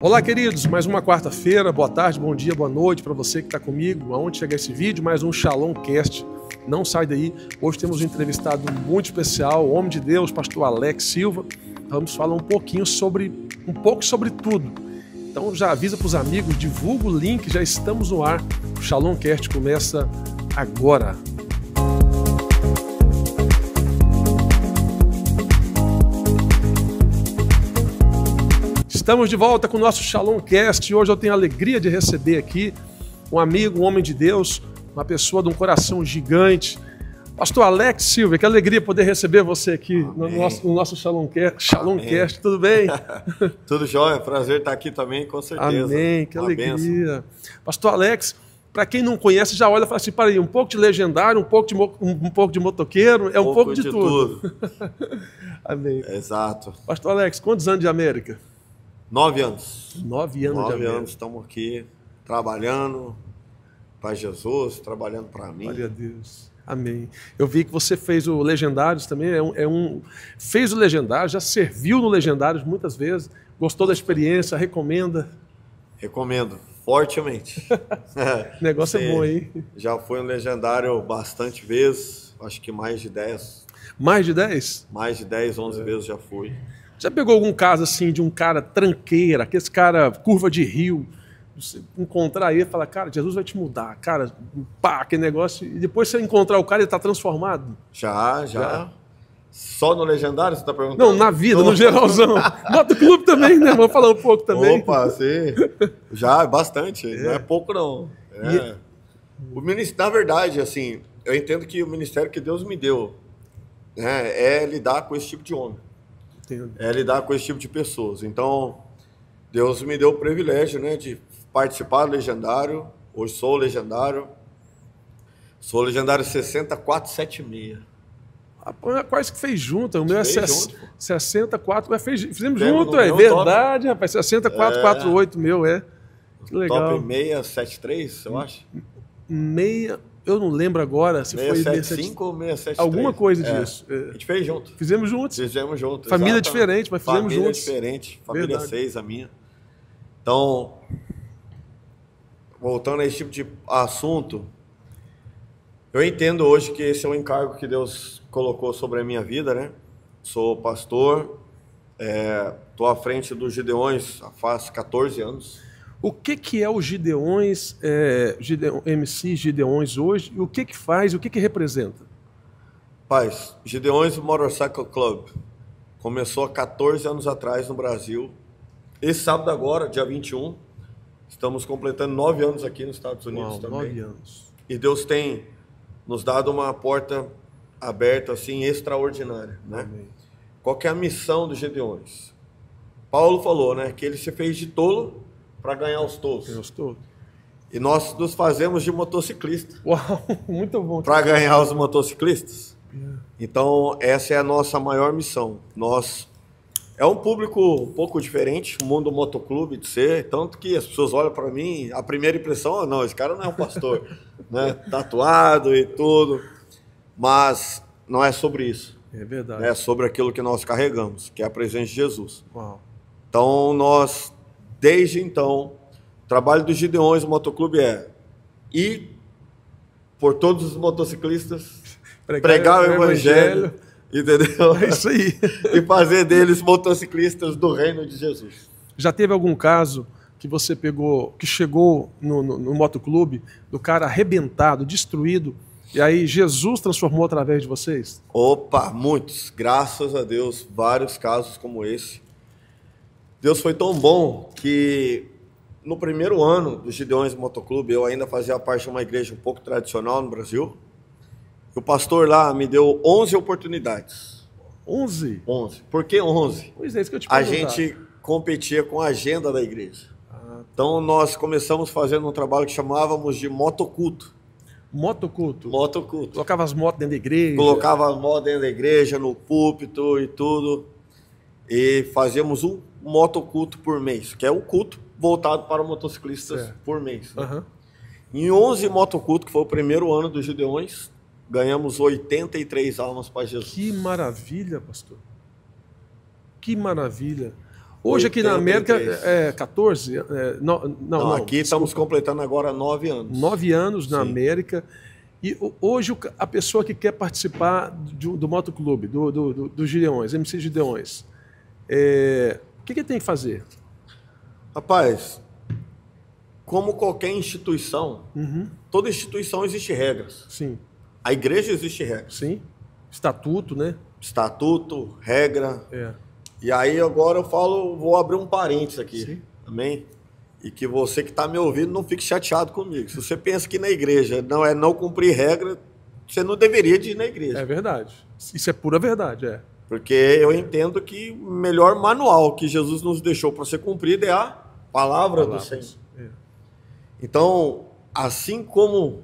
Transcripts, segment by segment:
Olá, queridos, mais uma quarta-feira, boa tarde, bom dia, boa noite para você que está comigo. Aonde chegar esse vídeo, mais um Shalom Cast. Não sai daí, hoje temos um entrevistado muito especial, homem de Deus, pastor Alex Silva. Vamos falar um pouco sobre tudo. Então já avisa para os amigos, divulga o link, já estamos no ar. O Shalom Cast começa agora. Estamos de volta com o nosso Shalom Cast e hoje eu tenho a alegria de receber aqui um amigo, um homem de Deus, uma pessoa de um coração gigante, pastor Alex Silva. Que alegria poder receber você aqui no nosso Shalom Cast. Tudo bem? Tudo jóia, prazer estar aqui também, com certeza. Amém, que alegria. Benção. Pastor Alex, para quem não conhece, já olha e fala assim, para aí, um pouco de legendário, um pouco de motoqueiro, é um pouco de tudo. Amém. Exato. Pastor Alex, quantos anos de América? 9 anos. 9 anos de América. 9 anos, estamos aqui trabalhando para Jesus, trabalhando para mim. Glória a Deus. Amém. Eu vi que você fez o Legendários também, fez o Legendários, já serviu no Legendários muitas vezes, gostou da experiência, recomenda? Recomendo, fortemente. O negócio é bom, hein? Já foi um Legendário bastante vezes, acho que mais de 10. Mais de 10? Mais de 10, 11 vezes já fui. Já pegou algum caso assim de um cara tranqueira, aquele cara curva de rio, você encontrar ele e falar, cara, Jesus vai te mudar, cara, pá, aquele negócio, e depois você encontrar o cara e ele tá transformado? Já. Só no Legendário você tá perguntando? Não, na vida, no geralzão. Motoclube também, né? Vamos falar um pouco também. Opa, sim. Já, bastante. Não é pouco, não. O ministério, na verdade, assim, eu entendo que o ministério que Deus me deu, né, é lidar com esse tipo de homem. É lidar com esse tipo de pessoas. Então, Deus me deu o privilégio, né, de participar do Legendário. Hoje sou Legendário. Sou Legendário 60476. Quase que fez junto. O meu é 64, mas fizemos Lembra junto, é verdade, top. Rapaz. 6448 meu, é. Que legal. Top 673, eu acho? Eu não lembro agora se 675 ou 673. Alguma coisa disso. A gente fez junto. Fizemos juntos. Fizemos juntos. Família diferente, mas fizemos juntos. Família diferente. Família 6, a minha. Então, voltando a esse tipo de assunto, eu entendo hoje que esse é um encargo que Deus colocou sobre a minha vida, né? Sou pastor, estou à frente dos Gideões faz 14 anos. O que é o Gideões, MC Gideões hoje, e o que faz, o que representa? Paz, Gideões Motorcycle Club começou há 14 anos atrás no Brasil. Esse sábado agora, dia 21, estamos completando 9 anos aqui nos Estados Unidos também. 9 anos. E Deus tem nos dado uma porta aberta, assim, extraordinária, né? Amém. Qual que é a missão dos Gideões? Paulo falou, né, que ele se fez de tolo para ganhar os tolos. E nós nos fazemos de motociclista. Uau, muito bom. Para ganhar os motociclistas. Então, essa é a nossa maior missão. É um público um pouco diferente, o mundo motoclube de ser, tanto que as pessoas olham para mim, a primeira impressão, não, esse cara não é um pastor, né? Tatuado e tudo, mas não é sobre isso. É verdade. É sobre aquilo que nós carregamos, que é a presença de Jesus. Uau. Então, desde então, o trabalho dos Gideões do Motoclube é ir por todos os motociclistas, pregar o Evangelho, entendeu? É isso aí. E fazer deles motociclistas do reino de Jesus. Já teve algum caso que você pegou, que chegou no motoclube, do cara arrebentado, destruído, e aí Jesus transformou através de vocês? Opa, muitos. Graças a Deus, vários casos como esse. Deus foi tão bom que no primeiro ano do Gideões Motoclube, eu ainda fazia parte de uma igreja um pouco tradicional no Brasil. O pastor lá me deu 11 oportunidades. 11? 11. Por que 11? Pois é, isso que eu te perguntar. A gente competia com a agenda da igreja. Então nós começamos fazendo um trabalho que chamávamos de motoculto. Motoculto? Motoculto. Colocava as motos dentro da igreja? Colocava as motos dentro da igreja, no púlpito e tudo. E fazíamos um motoculto por mês, que é um culto voltado para motociclistas por mês. Né? Em 11 motocultos, que foi o primeiro ano dos Gideões, ganhamos 83 almas para Jesus. Que maravilha, pastor. Que maravilha. Hoje aqui na América é 14? Não, aqui estamos completando agora 9 anos. 9 anos na América. E hoje a pessoa que quer participar do motoclube, do Gideões, MC Gideões, o que tem que fazer? Rapaz, como qualquer instituição, toda instituição existe regras. Sim. A igreja existe regras. Sim. Estatuto, né? Estatuto, regra. E aí agora eu vou abrir um parênteses aqui. Sim. Amém? E que você que está me ouvindo não fique chateado comigo. Se você pensa que na igreja não cumprir regra, você não deveria ir na igreja. É verdade. Isso é pura verdade, Porque eu entendo que o melhor manual que Jesus nos deixou para ser cumprido é a palavra do Senhor. Então, assim como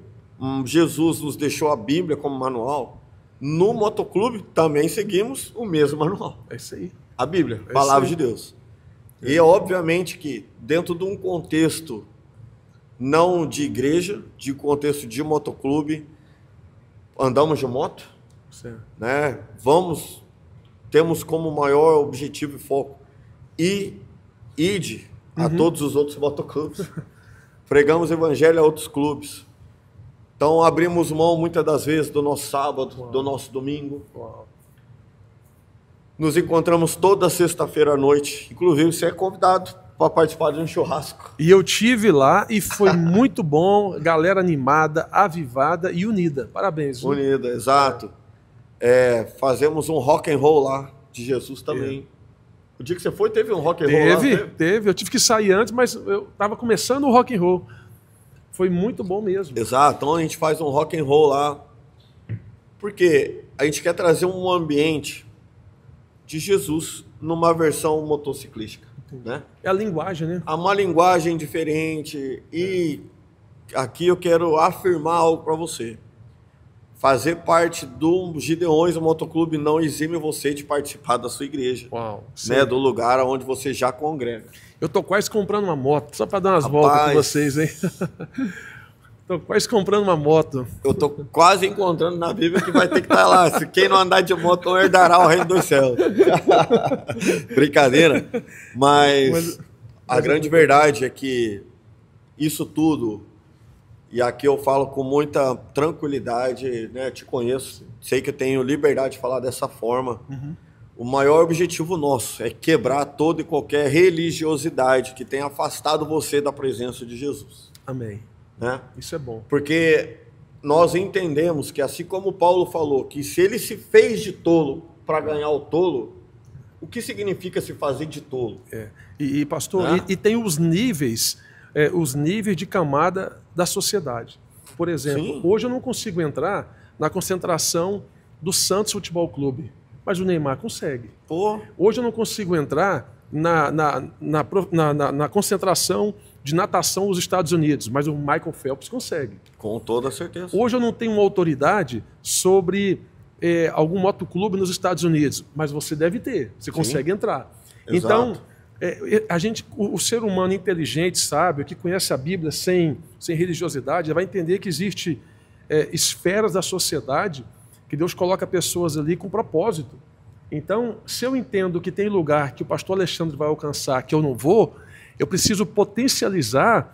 Jesus nos deixou a Bíblia como manual, no motoclube também seguimos o mesmo manual. É isso aí. A Bíblia, a palavra de Deus. E obviamente que dentro de um contexto não de igreja, de contexto de motoclube, andamos de moto, né? Temos como maior objetivo e foco ide a todos os outros motoclubes. Pregamos o evangelho a outros clubes. Então abrimos mão muitas das vezes do nosso sábado, do nosso domingo. Nos encontramos toda sexta-feira à noite. Inclusive, você é convidado para participar de um churrasco. E eu tive lá e foi muito bom. Galera animada, avivada e unida. Parabéns. Viu? Unida, exato. Fazemos um rock and roll lá de Jesus também. O dia que você foi, teve um rock and roll lá? Teve. Eu tive que sair antes, mas eu estava começando o rock and roll. Foi muito bom mesmo. Exato. Então a gente faz um rock and roll lá. Porque a gente quer trazer um ambiente de Jesus numa versão motociclística, né? É a linguagem, né? Há uma linguagem diferente e aqui eu quero afirmar algo para você. Fazer parte do Gideões, o motoclube, não exime você de participar da sua igreja, né? Do lugar onde você já congrega. Eu tô quase comprando uma moto, só para dar umas voltas com vocês, hein? Tô quase comprando uma moto. Eu tô quase encontrando na Bíblia que vai ter que estar lá. Se quem não andar de moto não herdará o reino dos céus. Brincadeira. Mas a grande verdade é que isso tudo, e aqui eu falo com muita tranquilidade, né? Te conheço, sei que eu tenho liberdade de falar dessa forma. O maior objetivo nosso é quebrar toda e qualquer religiosidade que tenha afastado você da presença de Jesus. Amém. Né? Isso é bom. Porque nós entendemos que, assim como Paulo falou, que se ele se fez de tolo para ganhar o tolo, o que significa se fazer de tolo? E pastor, e tem os níveis de camada da sociedade. Por exemplo, hoje eu não consigo entrar na concentração do Santos Futebol Clube, mas o Neymar consegue. Hoje eu não consigo entrar na concentração de natação nos Estados Unidos, mas o Michael Phelps consegue. Com toda certeza. Hoje eu não tenho uma autoridade sobre algum motoclube nos Estados Unidos, mas você deve ter, você consegue entrar. Exato. Então, o ser humano inteligente, sábio, que conhece a Bíblia sem religiosidade, vai entender que existe esferas da sociedade que Deus coloca pessoas ali com propósito. Então, se eu entendo que tem lugar que o pastor Alexandre vai alcançar que eu não vou, eu preciso potencializar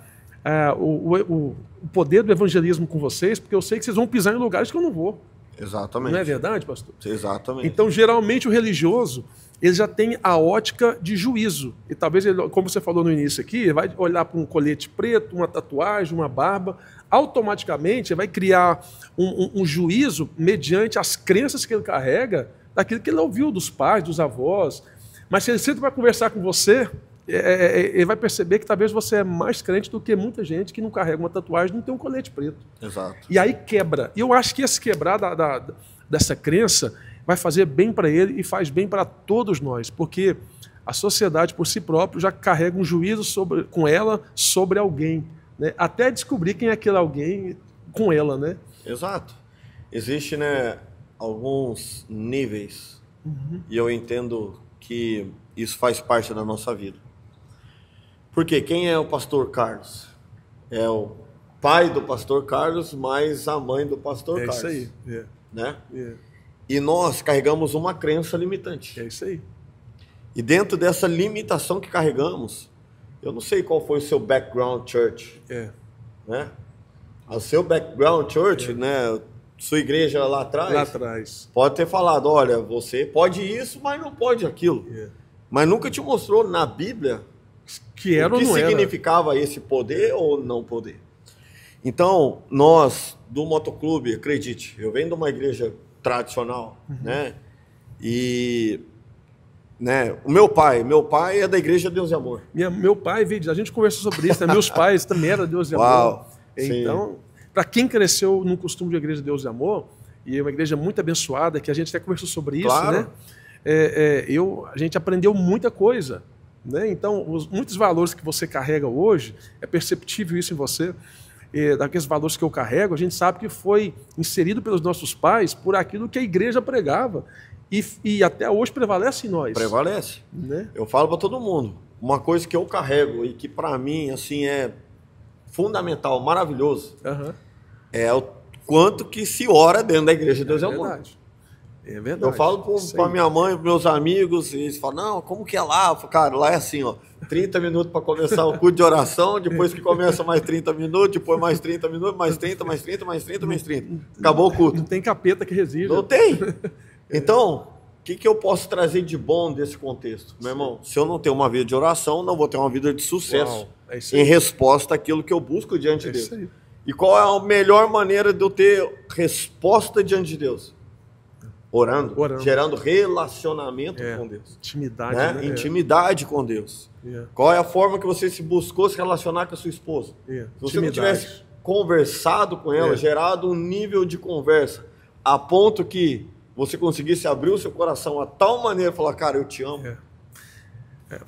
o poder do evangelismo com vocês, porque eu sei que vocês vão pisar em lugares que eu não vou. Exatamente. Não é verdade, pastor? Exatamente. Então, geralmente, o religioso, ele já tem a ótica de juízo. E talvez, ele, como você falou no início aqui, ele vai olhar para um colete preto, uma tatuagem, uma barba, automaticamente ele vai criar um juízo mediante as crenças que ele carrega, daquilo que ele ouviu dos pais, dos avós. Mas se ele sempre vai conversar com você, ele vai perceber que talvez você é mais crente do que muita gente que não carrega uma tatuagem e não tem um colete preto. Exato. E aí quebra. E eu acho que esse quebrar dessa crença vai fazer bem para ele e faz bem para todos nós, porque a sociedade por si própria já carrega um juízo com ela sobre alguém, né? Até descobrir quem é aquele alguém com ela, né? Exato. Existe, né, alguns níveis, e eu entendo que isso faz parte da nossa vida. Porque quem é o pastor Carlos? É o pai do pastor Carlos, mais a mãe do pastor Carlos. É isso aí. Né? E nós carregamos uma crença limitante. É isso aí. E dentro dessa limitação que carregamos, eu não sei qual foi o seu background church. Né? O seu background church, né? Sua igreja lá atrás, pode ter falado, olha, você pode isso, mas não pode aquilo. Mas nunca te mostrou na Bíblia que era o que significava esse poder ou não poder. Então, nós, do motoclube, acredite, eu venho de uma igreja tradicional, né? E... né? O meu pai é da Igreja Deus e Amor. Meu pai veio, a gente conversou sobre isso, né? Meus pais também eram Deus e Amor. Então, para quem cresceu no costume de Igreja Deus e Amor, e é uma igreja muito abençoada, que a gente até conversou sobre isso, né? A gente aprendeu muita coisa, né? Então, muitos valores que você carrega hoje, é perceptível isso em você, daqueles valores que eu carrego, a gente sabe que foi inserido pelos nossos pais por aquilo que a igreja pregava. E até hoje prevalece em nós. Prevalece. Né? Eu falo para todo mundo, uma coisa que eu carrego e que para mim assim é fundamental, maravilhoso, é o quanto que se ora dentro da Igreja de Deus e Amor. É verdade. Eu falo para minha mãe, para meus amigos, e eles falam, não, como que é lá? Eu falo, cara, lá é assim, ó, 30 minutos para começar o culto de oração, depois que começa mais 30 minutos, depois mais 30 minutos, mais 30, mais 30, mais 30, mais 30. Acabou o culto. Não tem capeta que resiste. Não tem. Então, o que eu posso trazer de bom desse contexto? Meu irmão, se eu não tenho uma vida de oração, não vou ter uma vida de sucesso em resposta àquilo que eu busco diante de Deus. E qual é a melhor maneira de eu ter resposta diante de Deus? Orando. Gerando relacionamento com Deus. Intimidade. Né? Intimidade com Deus. Qual é a forma que você se buscou se relacionar com a sua esposa? Se você não tivesse conversado com ela, gerado um nível de conversa, a ponto que você conseguisse abrir o seu coração a tal maneira e falar, cara, eu te amo.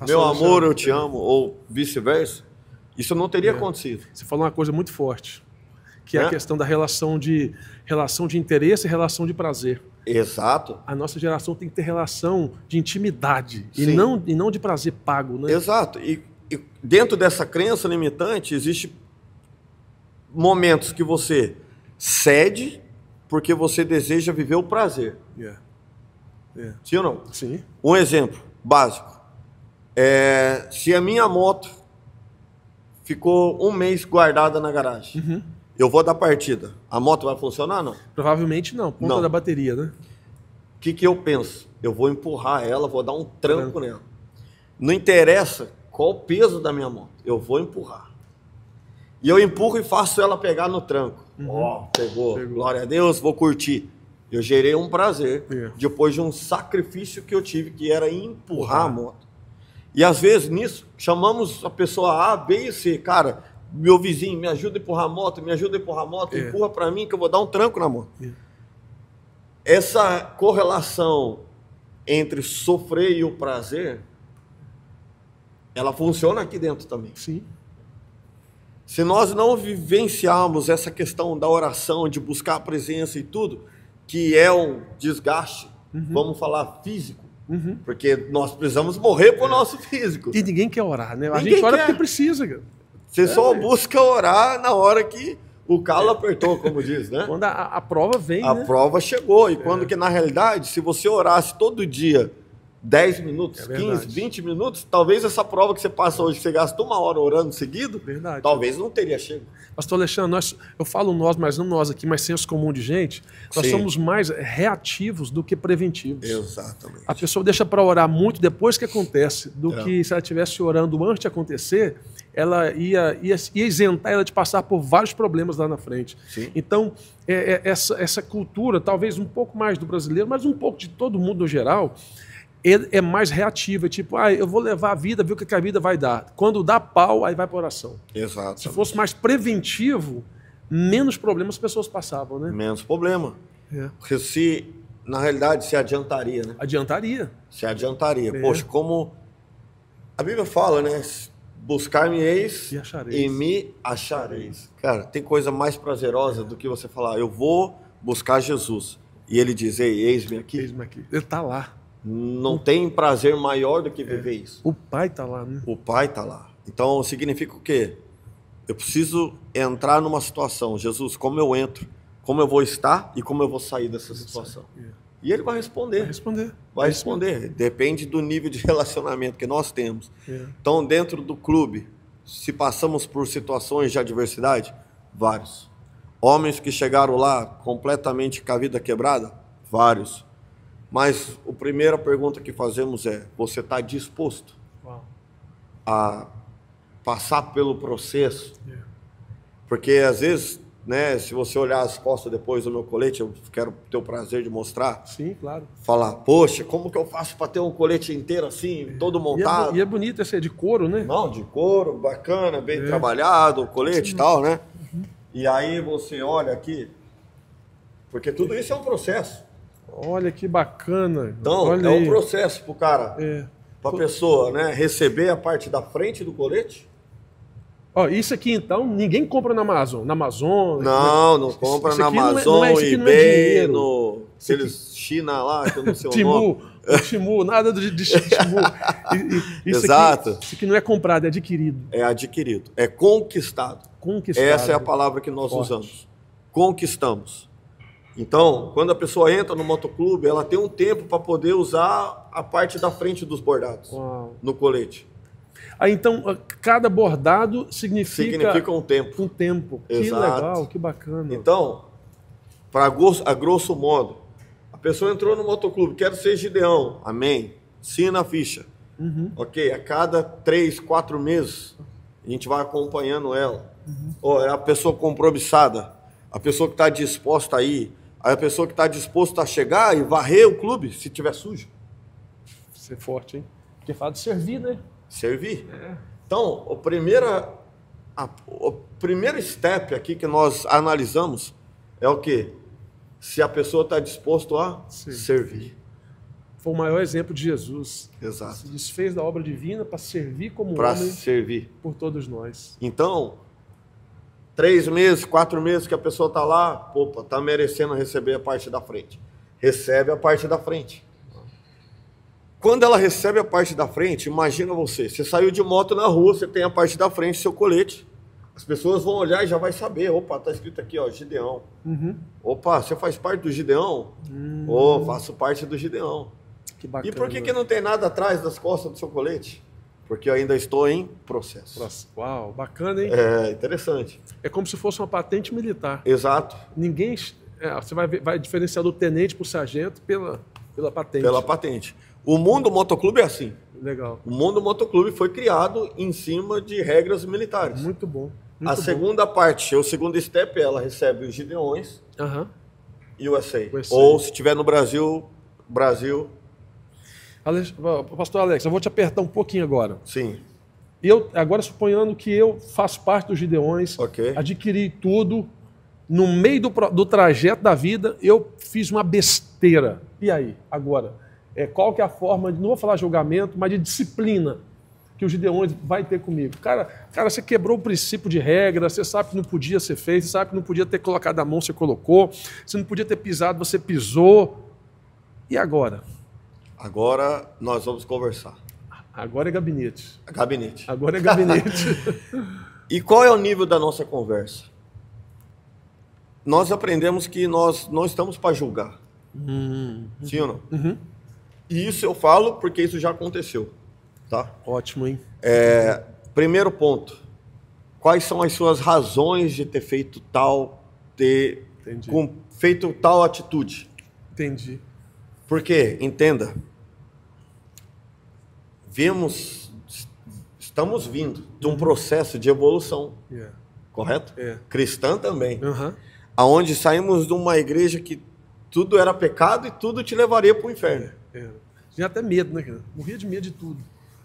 Meu amor, eu te amo, ou vice-versa, isso não teria acontecido. Você falou uma coisa muito forte, que é a questão da relação de interesse e relação de prazer. Exato. A nossa geração tem que ter relação de intimidade e não de prazer pago, né? Exato. E dentro dessa crença limitante, existem momentos que você cede porque você deseja viver o prazer. Sim ou não? Sim. Um exemplo básico. Se a minha moto ficou um mês guardada na garagem, eu vou dar partida, a moto vai funcionar ou não? Provavelmente não, ponta da bateria, né? O que eu penso? Eu vou empurrar ela, vou dar um tranco nela. Não interessa qual o peso da minha moto, eu vou empurrar. E eu empurro e faço ela pegar no tranco. Pegou. Glória a Deus, vou curtir. Eu gerei um prazer depois de um sacrifício que eu tive, que era empurrar a moto. E às vezes nisso, chamamos a pessoa A, B e C. Cara, meu vizinho, me ajuda a empurrar a moto, empurra para mim que eu vou dar um tranco na moto. Essa correlação entre sofrer e o prazer, ela funciona aqui dentro também. Sim. Se nós não vivenciarmos essa questão da oração, de buscar a presença e tudo, que é um desgaste, vamos falar físico, porque nós precisamos morrer pro nosso físico. E ninguém quer orar, né? A gente ora porque precisa, cara. Você só busca orar na hora que o calo apertou, como diz, né? Quando a prova vem, a prova chegou. E quando que, na realidade, se você orasse todo dia 10 minutos, 15, 20 minutos, talvez essa prova que você passa hoje, que você gasta 1 hora orando seguido, talvez não teria chego. Pastor Alexandre, eu falo nós, mas não nós aqui, mas senso comum de gente, nós somos mais reativos do que preventivos. Exatamente. A pessoa deixa para orar muito depois que acontece, do que se ela estivesse orando antes de acontecer, ela ia isentar ela de passar por vários problemas lá na frente. Sim. Então, essa cultura, talvez um pouco mais do brasileiro, mas um pouco de todo mundo no geral, é mais reativa, tipo, eu vou levar a vida, ver o que a vida vai dar. Quando dá pau, aí vai para oração. Exato. Se fosse mais preventivo, menos problemas as pessoas passavam, né? Menos problema. Porque na realidade, se adiantaria, né? Adiantaria. Se adiantaria. Poxa, como a Bíblia fala, né? Buscar-me-eis e me achareis. Cara, tem coisa mais prazerosa do que você falar, eu vou buscar Jesus. E ele diz, ei, eis-me aqui. Eis-me aqui. Ele está lá. Não tem prazer maior do que viver isso. O Pai está lá, né? O Pai está lá. Então, significa o quê? Eu preciso entrar numa situação. Jesus, como eu entro? Como eu vou estar e como eu vou sair dessa situação? E ele vai responder. Vai responder. Vai responder. Depende do nível de relacionamento que nós temos. Então, dentro do clube, se passamos por situações de adversidade, vários. Homens que chegaram lá completamente com a vida quebrada, vários. Mas a primeira pergunta que fazemos é: você está disposto a passar pelo processo? Porque às vezes, né, se você olhar as costas depois do meu colete, eu quero ter o prazer de mostrar. Sim, claro. Falar, poxa, como que eu faço para ter um colete inteiro assim, todo montado? E é bonito esse, é de couro, né? Não, de couro, bacana, bem trabalhado, o colete e tal, né? E aí você olha aqui, porque tudo isso é um processo. Olha que bacana. Então, olha um processo pro cara, pra Pô. pessoa, né, receber a parte da frente do colete. Ó, isso aqui então, ninguém compra na Amazon. Na Amazon. Não compra isso na aqui Amazon, eBay, no aqueles China lá, que eu não sei o Timu, nome. Timu, nada de Timu. Isso Exato. Aqui, isso aqui não é comprado, é adquirido. É adquirido, é conquistado. Conquistado. Essa é a palavra que nós usamos. Conquistamos. Então, quando a pessoa entra no motoclube, ela tem um tempo para poder usar a parte da frente dos bordados no colete. Aí, então, cada bordado significa um tempo. Um tempo. Exato. Que legal, que bacana. Então, a grosso modo, a pessoa entrou no motoclube, quero ser Gideão, amém, assina a ficha. Ok, a cada 3, 4 meses, a gente vai acompanhando ela. É a pessoa compromissada, a pessoa que está disposta a ir, a pessoa que está disposta a chegar e varrer o clube, se tiver sujo. Ser forte, hein? Porque fala de servir, né? Servir. Então, o primeiro step aqui que nós analisamos é o quê? Se a pessoa está disposta a servir. Foi o maior exemplo de Jesus. Exato. Se desfez da obra divina para servir como homem. Para servir. Por todos nós. Então, 3 meses, 4 meses que a pessoa está lá, opa, está merecendo receber a parte da frente. Recebe a parte da frente. Quando ela recebe a parte da frente, imagina você saiu de moto na rua, você tem a parte da frente, seu colete. As pessoas vão olhar e já vai saber, opa, tá escrito aqui, ó, Gideão. Opa, você faz parte do Gideão? Faço parte do Gideão. Que bacana. E por que não tem nada atrás das costas do seu colete? Porque eu ainda estou em processo. Uau, bacana, hein? É interessante. É como se fosse uma patente militar. Exato. Ninguém... você vai diferenciar do tenente para o sargento pela patente. Pela patente. O mundo motoclube é assim. Legal. O mundo motoclube foi criado em cima de regras militares. Muito bom. Segunda parte, o segundo step, ela recebe os Gideões e o USA. Ou se estiver no Brasil. Pastor Alex, eu vou te apertar um pouquinho agora. Sim. Agora suponhando que eu faço parte dos Gideões, adquiri tudo, no meio do trajeto da vida, eu fiz uma besteira. E aí, agora? Qual que é a forma, não vou falar julgamento, mas de disciplina que o Gideões vai ter comigo? Cara, você quebrou o princípio de regra, você sabe que não podia ser feito, você sabe que não podia ter colocado a mão, você colocou, você não podia ter pisado, você pisou. E agora? Agora nós vamos conversar. Agora é gabinete. Gabinete. Agora é gabinete. E qual é o nível da nossa conversa? Nós aprendemos que nós não estamos para julgar. Sim ou não? E isso eu falo porque isso já aconteceu. Tá? Ótimo, hein? Primeiro ponto. Quais são as suas razões de ter feito feito tal atitude? Entendi. Porque, entenda, estamos vindo de um processo de evolução, correto? Cristã também. Aonde saímos de uma igreja que tudo era pecado e tudo te levaria para o inferno. Tinha até medo, né, cara? Morria de medo de tudo.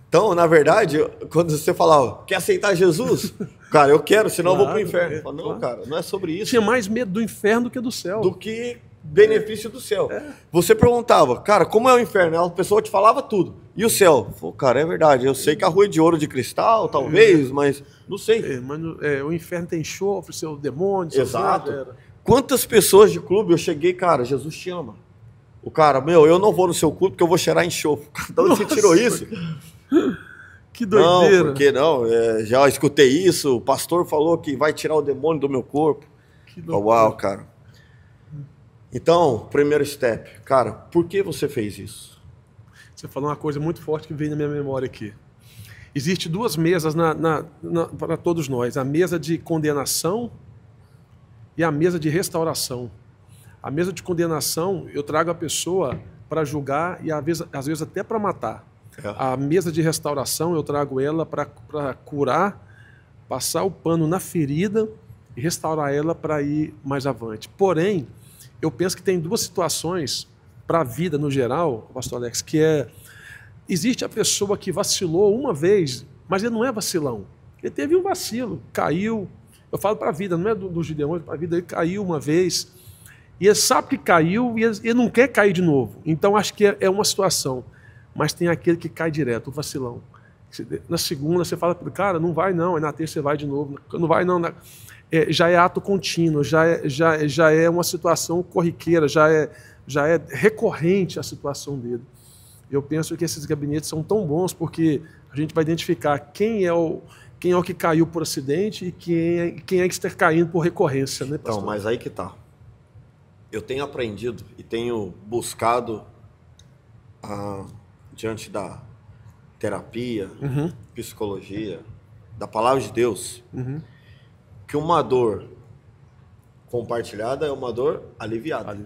Então, na verdade, quando você falava, quer aceitar Jesus? Cara, eu quero, senão eu vou para o inferno. Eu falava, não, cara, não é sobre isso. Tinha mais medo do inferno do que do céu. Do que benefício do céu. Você perguntava, cara, como é o inferno? A pessoa te falava tudo. E o céu? Pô, cara, é verdade. Eu sei que a rua é de ouro de cristal, talvez, mas não sei. Mas o inferno tem enxofre, seu demônio. Exato. Quantas pessoas de clube eu cheguei, cara, Jesus te ama. O cara, eu não vou no seu culto porque eu vou cheirar enxofre. De onde você tirou isso? Que doideira. Não, porque não, já escutei isso, o pastor falou que vai tirar o demônio do meu corpo. Que doideira. Uau, cara. Então, primeiro step, cara, por que você fez isso? Você falou uma coisa muito forte que veio na minha memória aqui. Existem duas mesas para todos nós. A mesa de condenação e a mesa de restauração. A mesa de condenação, eu trago a pessoa para julgar e às vezes até para matar. A mesa de restauração, eu trago ela para curar, passar o pano na ferida e restaurar ela para ir mais avante. Porém, eu penso que tem duas situações para a vida no geral, pastor Alex, que existe a pessoa que vacilou uma vez, mas ele não é vacilão. Ele teve um vacilo, caiu. Eu falo para a vida, não é do Gideão, para a vida, ele caiu uma vez. E ele sabe que caiu e ele não quer cair de novo. Então, acho que é uma situação. Mas tem aquele que cai direto, o vacilão. Na segunda, você fala para ele, cara, não vai não. Aí na terça você vai de novo. Não vai não. Já é ato contínuo, já é uma situação corriqueira, já é recorrente a situação dele. Eu penso que esses gabinetes são tão bons porque a gente vai identificar quem é o que caiu por acidente e quem é que está caindo por recorrência. Né, pastor? Então, mas aí que tá. Eu tenho aprendido e tenho buscado diante da terapia, psicologia, da palavra de Deus, que uma dor compartilhada é uma dor aliviada.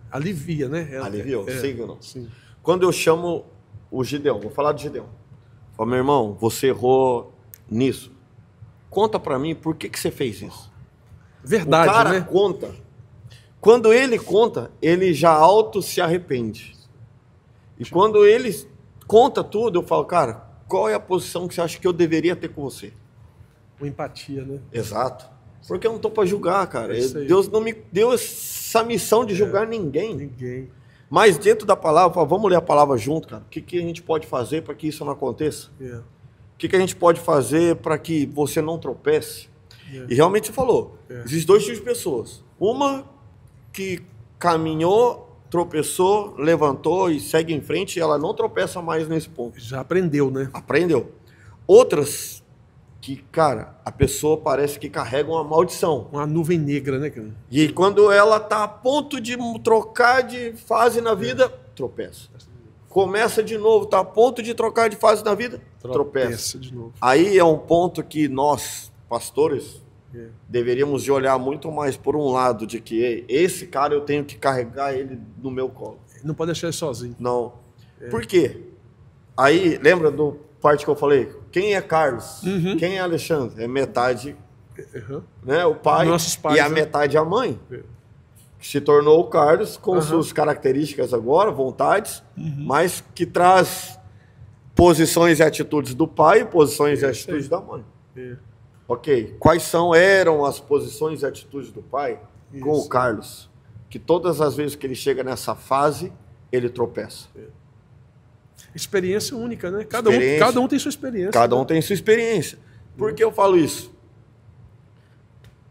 Alivia, né? Aliviou, sim ou não? Sim. Quando eu chamo o Gideão, vou falar do Gideão. Falo, meu irmão, você errou nisso. Conta pra mim por que você fez isso. Verdade, o cara né? conta. Quando ele conta, ele já auto se arrepende. E quando ele conta tudo, eu falo, cara, qual é a posição que você acha que eu deveria ter com você? Uma empatia, né? Exato. Porque eu não estou para julgar, cara. Deus não me deu essa missão de julgar ninguém. Ninguém. Mas dentro da palavra, vamos ler a palavra junto, cara. O que a gente pode fazer para que isso não aconteça? O que a gente pode fazer para que você não tropece? E realmente você falou, existem dois tipos de pessoas. Uma que caminhou, tropeçou, levantou e segue em frente e ela não tropeça mais nesse ponto. Já aprendeu, né? Aprendeu. Outras que, cara, a pessoa parece que carrega uma maldição. Uma nuvem negra, né? E quando ela tá a ponto de trocar de fase na vida, tropeça. Começa de novo, tá a ponto de trocar de fase na vida, tropeça. De novo. Aí é um ponto que nós, pastores, deveríamos de olhar muito mais por um lado de que esse cara eu tenho que carregar ele no meu colo. Não pode deixar ele sozinho. Não. Por quê? Aí, lembra do parte que eu falei? Quem é Carlos? Quem é Alexandre? É metade, né? O pai nossos pais, e a metade a mãe. Que se tornou o Carlos com suas características agora, vontades, mas que traz posições e atitudes do pai e posições e atitudes da mãe. Ok. Quais eram as posições e atitudes do pai com o Carlos? Que todas as vezes que ele chega nessa fase, ele tropeça. Experiência única, né? Cada um tem sua experiência. Cada um tem sua experiência. Por que eu falo isso?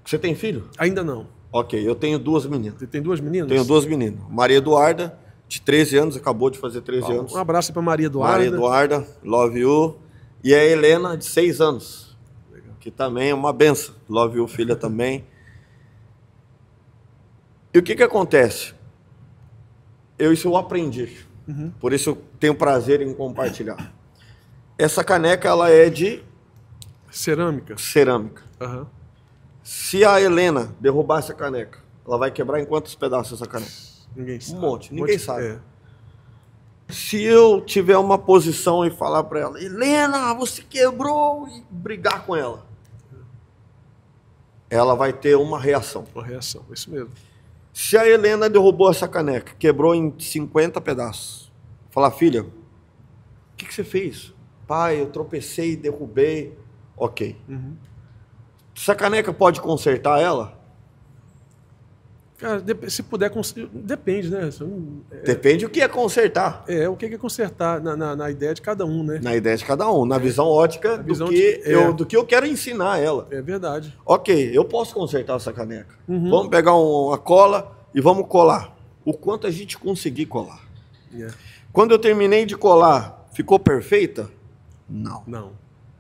Você tem filho? Ainda não. Ok, eu tenho duas meninas. Você tem duas meninas? Tenho duas meninas. Maria Eduarda, de 13 anos, acabou de fazer 13 anos. Um abraço para Maria Eduarda. Maria Eduarda, love you. E a Helena, de 6 anos. Legal. Que também é uma benção. Love you, filha também. E o que acontece? Isso eu aprendi. Por isso eu tenho prazer em compartilhar. Essa caneca, ela é de... Cerâmica. Se a Helena derrubar essa caneca, ela vai quebrar em quantos pedaços essa caneca? Ninguém sabe. Um monte. Ninguém sabe. Se eu tiver uma posição e falar para ela, Helena, você quebrou, e brigar com ela, ela vai ter uma reação. Uma reação, isso mesmo. Se a Helena derrubou essa caneca, quebrou em 50 pedaços, falar, filha, o que você fez? Pai, eu tropecei, derrubei. Ok. Essa caneca pode consertar ela? Cara, se puder, depende, né? Depende o que é consertar. O que é consertar na ideia de cada um, né? Na ideia de cada um, na visão ótica do que eu quero ensinar ela. É verdade. Ok, eu posso consertar essa caneca. Vamos pegar uma cola e vamos colar. O quanto a gente conseguir colar. Quando eu terminei de colar, ficou perfeita? Não.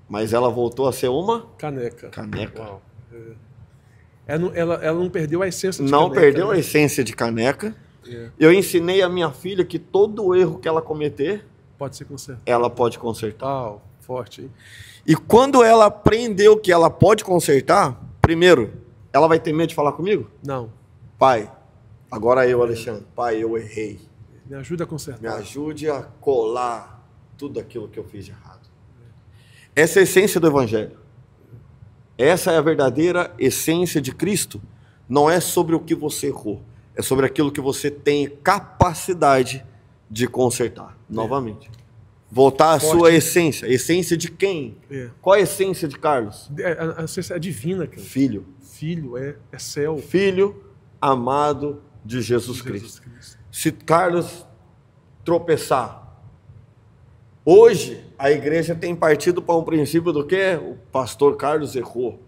Mas ela voltou a ser uma? Caneca. Uau. Ela não perdeu a essência de caneca. Não perdeu a essência de caneca. Eu ensinei a minha filha que todo erro que ela cometer, pode ser consertado. Ela pode consertar. Uau, forte, hein? E quando ela aprendeu que ela pode consertar, primeiro, ela vai ter medo de falar comigo? Não. Pai, agora eu, Alexandre, pai, eu errei. Me ajuda a consertar. Me ajude a colar tudo aquilo que eu fiz de errado. Essa é a essência do Evangelho. Essa é a verdadeira essência de Cristo. Não é sobre o que você errou, é sobre aquilo que você tem capacidade de consertar. Novamente. Voltar à sua essência. Essência de quem? Qual a essência de Carlos? A essência é divina, cara. Filho. Filho, é céu. Filho amado de Jesus Cristo. Se Carlos tropeçar, hoje a igreja tem partido para um princípio do quê? O pastor Carlos errou.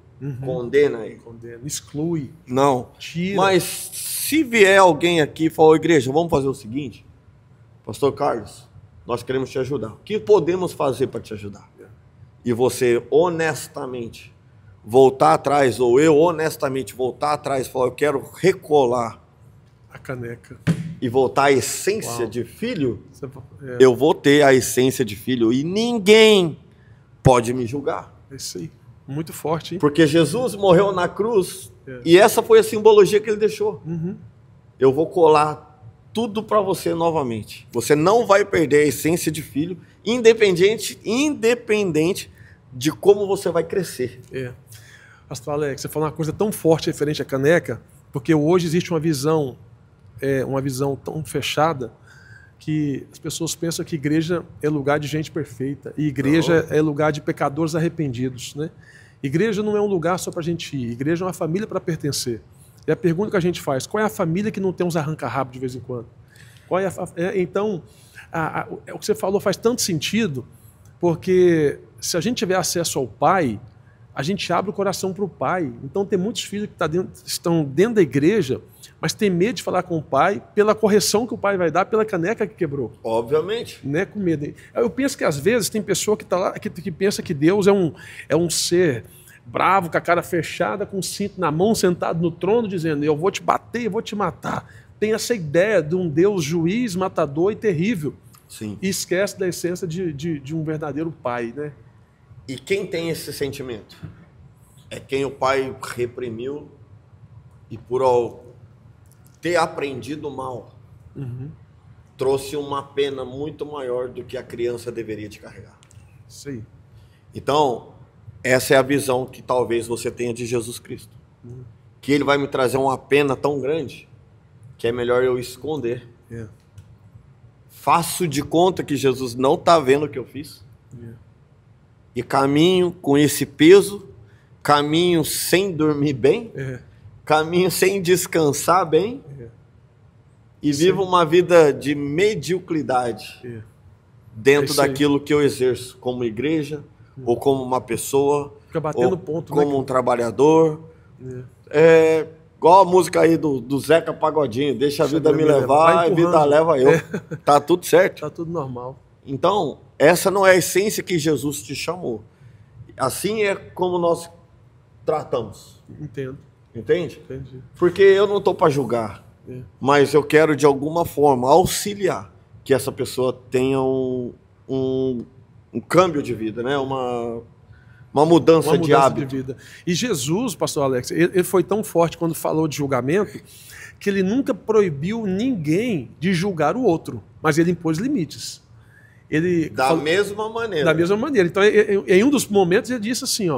Condena ele. Condena, exclui. Não. Tira. Mas se vier alguém aqui e falar, igreja, vamos fazer o seguinte, pastor Carlos, nós queremos te ajudar. O que podemos fazer para te ajudar? E você honestamente voltar atrás, ou eu honestamente voltar atrás e falar, eu quero recolar a caneca e voltar à essência de filho, é. Eu vou ter a essência de filho e ninguém pode me julgar. É isso aí. Muito forte, hein? Porque Jesus morreu na cruz e essa foi a simbologia que ele deixou. Eu vou colar tudo para você novamente. Você não vai perder a essência de filho, independente de como você vai crescer. Pastor Alex, você falou uma coisa tão forte referente à caneca, porque hoje existe uma visão tão fechada que as pessoas pensam que igreja é lugar de gente perfeita e igreja é lugar de pecadores arrependidos, né? Igreja não é um lugar só para a gente ir, igreja é uma família para pertencer. E a pergunta que a gente faz, qual é a família que não tem uns arranca-rabo de vez em quando? Então, o que você falou faz tanto sentido, porque se a gente tiver acesso ao Pai, a gente abre o coração para o Pai. Então tem muitos filhos que estão dentro da igreja, mas tem medo de falar com o Pai pela correção que o Pai vai dar pela caneca que quebrou. Obviamente. Né? Com medo. Eu penso que às vezes tem pessoa que está lá que pensa que Deus é um ser bravo, com a cara fechada, com o cinto na mão, sentado no trono, dizendo, eu vou te bater, eu vou te matar. Tem essa ideia de um Deus juiz, matador e terrível. Sim. E esquece da essência de um verdadeiro Pai, né? E quem tem esse sentimento? É quem o pai reprimiu e por ter aprendido mal, trouxe uma pena muito maior do que a criança deveria te carregar. Sim. Então, essa é a visão que talvez você tenha de Jesus Cristo. Que ele vai me trazer uma pena tão grande que é melhor eu esconder. Faço de conta que Jesus não está vendo o que eu fiz. E caminho com esse peso, caminho sem dormir bem, caminho sem descansar bem, e vivo uma vida de mediocridade dentro daquilo que eu exerço como igreja, ou como uma pessoa, fica batendo ponto, como um trabalhador. Igual a música aí do Zeca Pagodinho, deixa a vida me levar, a vida leva eu. Tá tudo certo. Tá tudo normal. Então, essa não é a essência que Jesus te chamou. Assim é como nós tratamos. Entendo. Entende? Entendi. Porque eu não estou para julgar, mas eu quero de alguma forma auxiliar que essa pessoa tenha um câmbio de vida, né? Uma mudança de hábito. De vida. E Jesus, pastor Alex, ele foi tão forte quando falou de julgamento que ele nunca proibiu ninguém de julgar o outro, mas ele impôs limites. Da mesma maneira. Então, em um dos momentos, ele disse assim,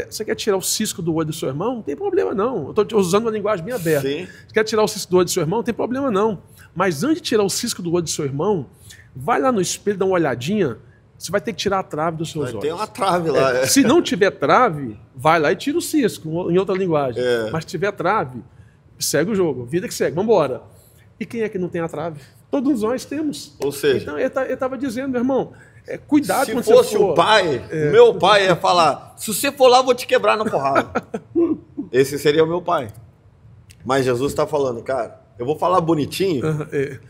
você quer tirar o cisco do olho do seu irmão? Não tem problema, não. Eu estou usando uma linguagem bem aberta. Sim. Você quer tirar o cisco do olho do seu irmão? Não tem problema, não. Mas antes de tirar o cisco do olho do seu irmão, vai lá no espelho, dá uma olhadinha, você vai ter que tirar a trave dos seus olhos. Tem uma trave lá. Se não tiver trave, vai lá e tira o cisco, em outra linguagem. Mas se tiver trave, segue o jogo. Vida que segue, vamos embora. E quem é que não tem a trave? Todos nós temos. Ou seja... Então, ele estava dizendo, meu irmão, cuidado quando você for... Se fosse o pai, meu pai ia falar, se você for lá, eu vou te quebrar na porrada. Esse seria o meu pai. Mas Jesus está falando, cara, eu vou falar bonitinho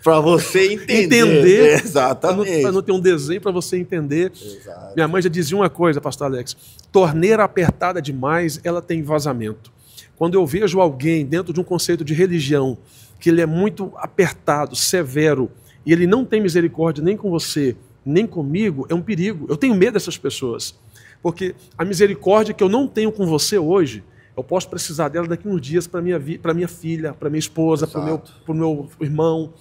para você entender. Exatamente. Para não ter um desenho, para você entender. Exato. Minha mãe já dizia uma coisa, pastor Alex, torneira apertada demais, ela tem vazamento. Quando eu vejo alguém dentro de um conceito de religião que ele é muito apertado, severo, e ele não tem misericórdia nem com você, nem comigo, é um perigo. Eu tenho medo dessas pessoas, porque a misericórdia que eu não tenho com você hoje, eu posso precisar dela daqui uns dias para minha filha, para minha esposa, para o meu irmão.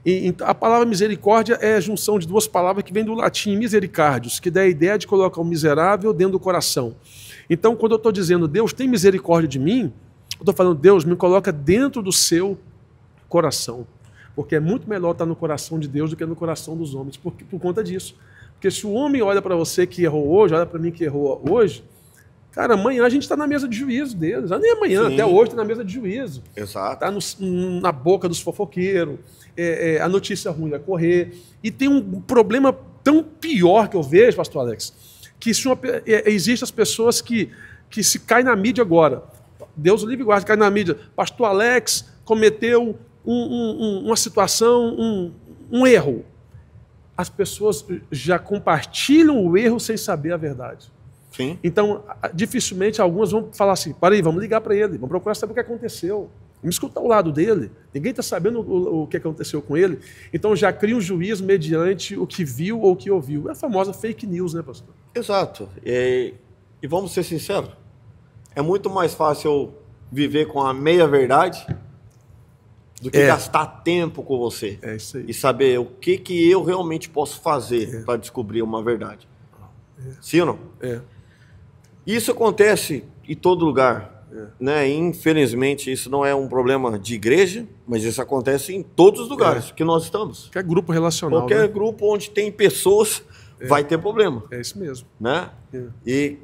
E a palavra misericórdia é a junção de duas palavras que vem do latim misericardius, que dá a ideia de colocar o miserável dentro do coração. Então, quando eu estou dizendo Deus tem misericórdia de mim, eu estou falando Deus me coloca dentro do seu coração. Porque é muito melhor estar no coração de Deus do que no coração dos homens, por conta disso. Porque se o homem olha para você que errou hoje, olha para mim que errou hoje, cara, amanhã a gente está na mesa de juízo deles. Já nem amanhã, sim, até hoje está na mesa de juízo. Exato. Está na boca dos fofoqueiros, a notícia ruim vai correr. E tem um problema tão pior que eu vejo, pastor Alex, que existem as pessoas que se caem na mídia agora. Deus o livre e guarde, cai na mídia. Pastor Alex cometeu uma situação, um erro. As pessoas já compartilham o erro sem saber a verdade. Sim. Então, dificilmente algumas vão falar assim, para aí, vamos ligar para ele, vamos procurar saber o que aconteceu. Vamos escutar o lado dele. Ninguém está sabendo o que aconteceu com ele. Então já cria um juízo mediante o que viu ou o que ouviu. É a famosa fake news, né, pastor? Exato. E vamos ser sinceros, é muito mais fácil viver com a meia-verdade do que gastar tempo com você. É isso aí. E saber o que eu realmente posso fazer para descobrir uma verdade. Sim ou não? Isso acontece em todo lugar. Né? Infelizmente, isso não é um problema de igreja, mas isso acontece em todos os lugares que nós estamos. Qualquer grupo relacional. Qualquer grupo onde tem pessoas vai ter problema. É isso mesmo. Né? E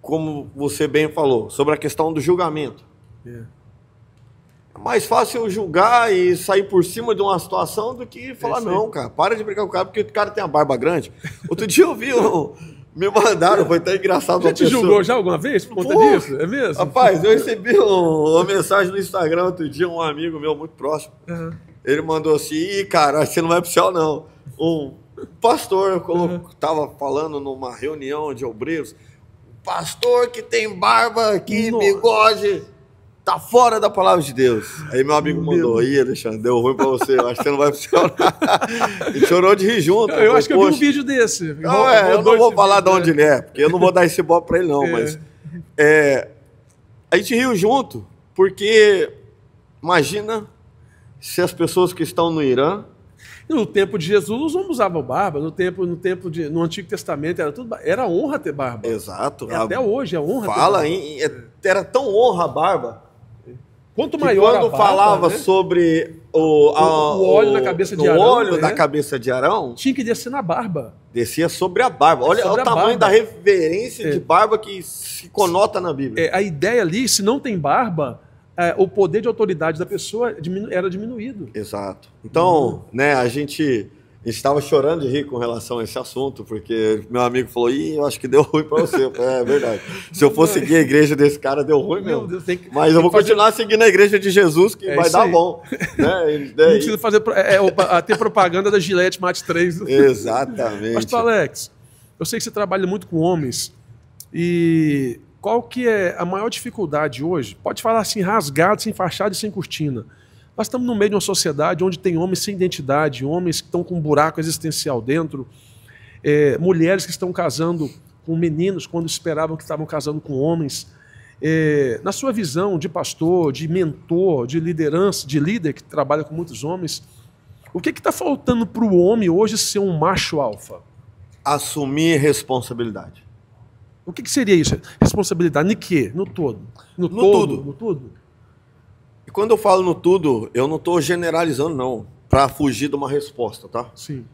como você bem falou, sobre a questão do julgamento. É mais fácil eu julgar e sair por cima de uma situação do que falar, não, cara, para de brincar com o cara, porque o cara tem a barba grande. Outro dia eu vi, me mandaram, foi até engraçado. Já te julgou já alguma vez por conta disso? É mesmo? Rapaz, eu recebi uma mensagem no Instagram outro dia, um amigo meu muito próximo. Ele mandou assim, ih, cara, você não vai pro céu, não. Um pastor estava falando numa reunião de obreiros, pastor que tem barba aqui, bigode, tá fora da palavra de Deus. Aí meu amigo mandou, ih, Alexandre, deu ruim pra você, eu acho que você não vai funcionar. E chorou de rir junto. Eu acho que eu vi um vídeo desse. Não, eu não vou falar de onde ele é, porque eu não vou dar esse bob pra ele não, mas a gente riu junto, porque imagina se as pessoas que estão no Irã. No tempo de Jesus, os homens usavam barba. No Antigo Testamento era honra ter barba. Exato. Até hoje é honra ter barba. Era tão honra a barba. Quanto maior quando a barba, falava, né, sobre o óleo na cabeça de Arão, o óleo da cabeça de Arão, tinha que descer na barba. Descia sobre a barba. Olha o tamanho da reverência de barba que se conota na Bíblia. A ideia ali, se não tem barba, o poder de autoridade da pessoa era diminuído. Exato. Então, né, a gente estava chorando de rir com relação a esse assunto, porque meu amigo falou, ih, eu acho que deu ruim para você. É verdade. Se eu for seguir a igreja desse cara, deu ruim mesmo. Deus, mas eu vou continuar seguindo a igreja de Jesus, que vai dar bom. Né? Não precisa fazer ter propaganda da Gillette Mate 3. Exatamente. Pastor Alex, eu sei que você trabalha muito com homens, e qual que é a maior dificuldade hoje? Pode falar assim, rasgado, sem fachada e sem cortina. Nós estamos no meio de uma sociedade onde tem homens sem identidade, homens que estão com um buraco existencial dentro, mulheres que estão casando com meninos quando esperavam que estavam casando com homens. Na sua visão de pastor, de mentor, de liderança, de líder que trabalha com muitos homens, o que está faltando para o homem hoje ser um macho alfa? Assumir responsabilidade. O que seria isso? Responsabilidade no quê? No todo? No todo? No tudo? E quando eu falo no tudo, eu não estou generalizando, não, para fugir de uma resposta, tá? Sim.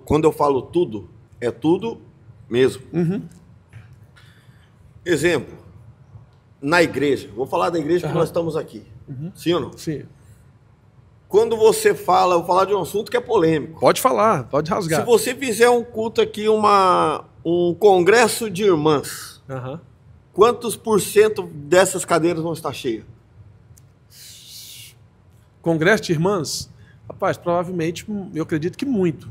Quando eu falo tudo, é tudo mesmo. Exemplo, na igreja. Vou falar da igreja que nós estamos aqui. Sim ou não? Sim. Quando você fala, eu vou falar de um assunto que é polêmico. Pode falar, pode rasgar. Se você fizer um culto aqui, um congresso de irmãs, quantos % dessas cadeiras vão estar cheias? Congresso de irmãs? Rapaz, provavelmente, eu acredito que muito.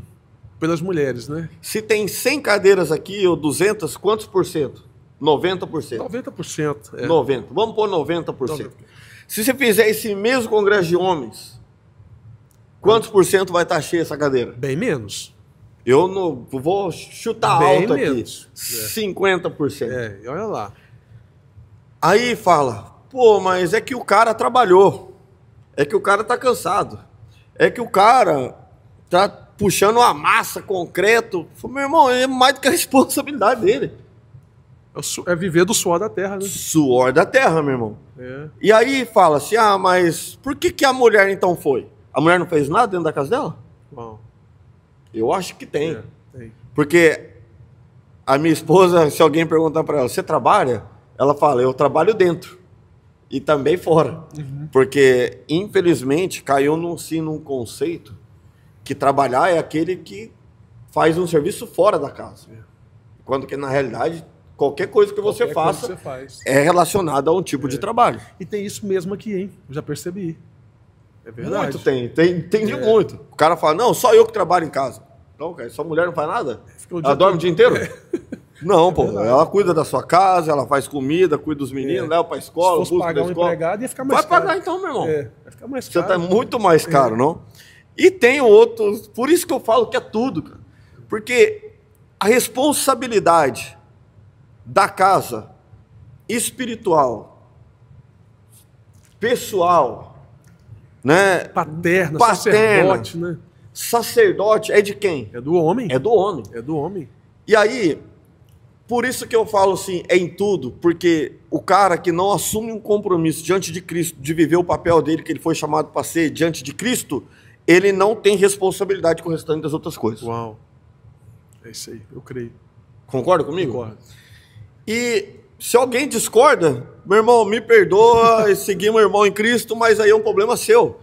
Pelas mulheres, né? Se tem 100 cadeiras aqui, ou 200, quantos %? 90%. 90%. 90%. Vamos pôr 90%. Se você fizer esse mesmo congresso de homens, quantos por cento vai estar cheia essa cadeira? Bem menos. Eu não vou chutar Bem alto menos. aqui. 50%. Olha lá. Aí fala, pô, mas é que o cara trabalhou. É que o cara tá cansado. É que o cara tá puxando uma massa, concreto. Meu irmão, é mais do que a responsabilidade dele. É viver do suor da terra, né? Suor da terra, meu irmão. E aí fala assim, mas por que a mulher então foi? A mulher não fez nada dentro da casa dela? Bom. Eu acho que tem. Tem. Porque a minha esposa, se alguém perguntar para ela, você trabalha? Ela fala, eu trabalho dentro. E também fora. Porque, infelizmente, caiu num conceito que trabalhar é aquele que faz um serviço fora da casa. Quando que, na realidade, qualquer coisa que você faça é relacionada a um tipo de trabalho. E tem isso mesmo aqui, hein? Eu já percebi. É verdade. Muito tem de muito. O cara fala, não, só eu que trabalho em casa. Não, cara, sua mulher não faz nada? Ela dorme o dia inteiro? Não, pô, ela cuida da sua casa, ela faz comida, cuida dos meninos, leva pra escola, se fosse pagar um empregado, ia ficar mais caro. Vai pagar então, meu irmão. Vai ficar mais caro. Você tá muito mais caro, não? E tem outros, por isso que eu falo que é tudo, cara. Porque a responsabilidade da casa espiritual, pessoal, né? Paterna, sacerdote, né? Sacerdote é de quem? É do homem. É do homem. É do homem. E aí, por isso que eu falo assim, é em tudo, porque o cara que não assume um compromisso diante de Cristo, de viver o papel dele que ele foi chamado para ser diante de Cristo, ele não tem responsabilidade com o restante das outras coisas. Uau. É isso aí, eu creio. Concorda comigo? Concordo. E se alguém discorda, meu irmão, me perdoa, seguir meu irmão em Cristo, mas aí é um problema seu.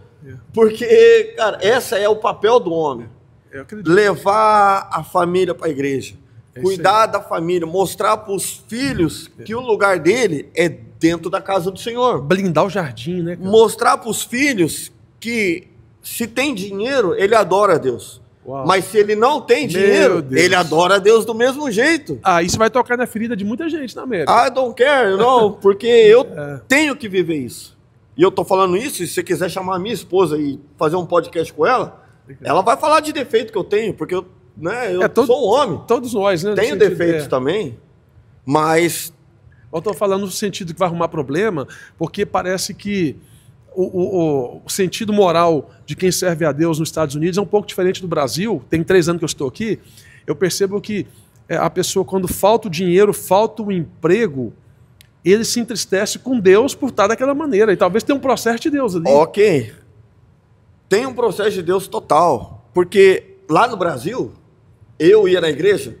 Porque, cara, esse é o papel do homem. Levar a família para a igreja. Cuidar da família, mostrar para os filhos que o lugar dele é dentro da casa do Senhor. Blindar o jardim, né, cara? Mostrar para os filhos que se tem dinheiro, ele adora a Deus. Uau. Mas se ele não tem dinheiro, ele adora a Deus do mesmo jeito. Isso vai tocar na ferida de muita gente na América. I don't care, não, porque eu tenho que viver isso. E eu tô falando isso, e se você quiser chamar a minha esposa e fazer um podcast com ela, ela vai falar de defeito que eu tenho, porque eu sou um homem. Todos nós, né? Tenho defeitos também, mas... Eu tô falando no sentido que vai arrumar problema, porque parece que o sentido moral de quem serve a Deus nos Estados Unidos é um pouco diferente do Brasil. Tem 3 anos que eu estou aqui. Eu percebo que a pessoa, quando falta o dinheiro, falta o emprego, ele se entristece com Deus por estar daquela maneira. E talvez tenha um processo de Deus ali. Ok. Tem um processo de Deus total. Porque lá no Brasil, eu ia na igreja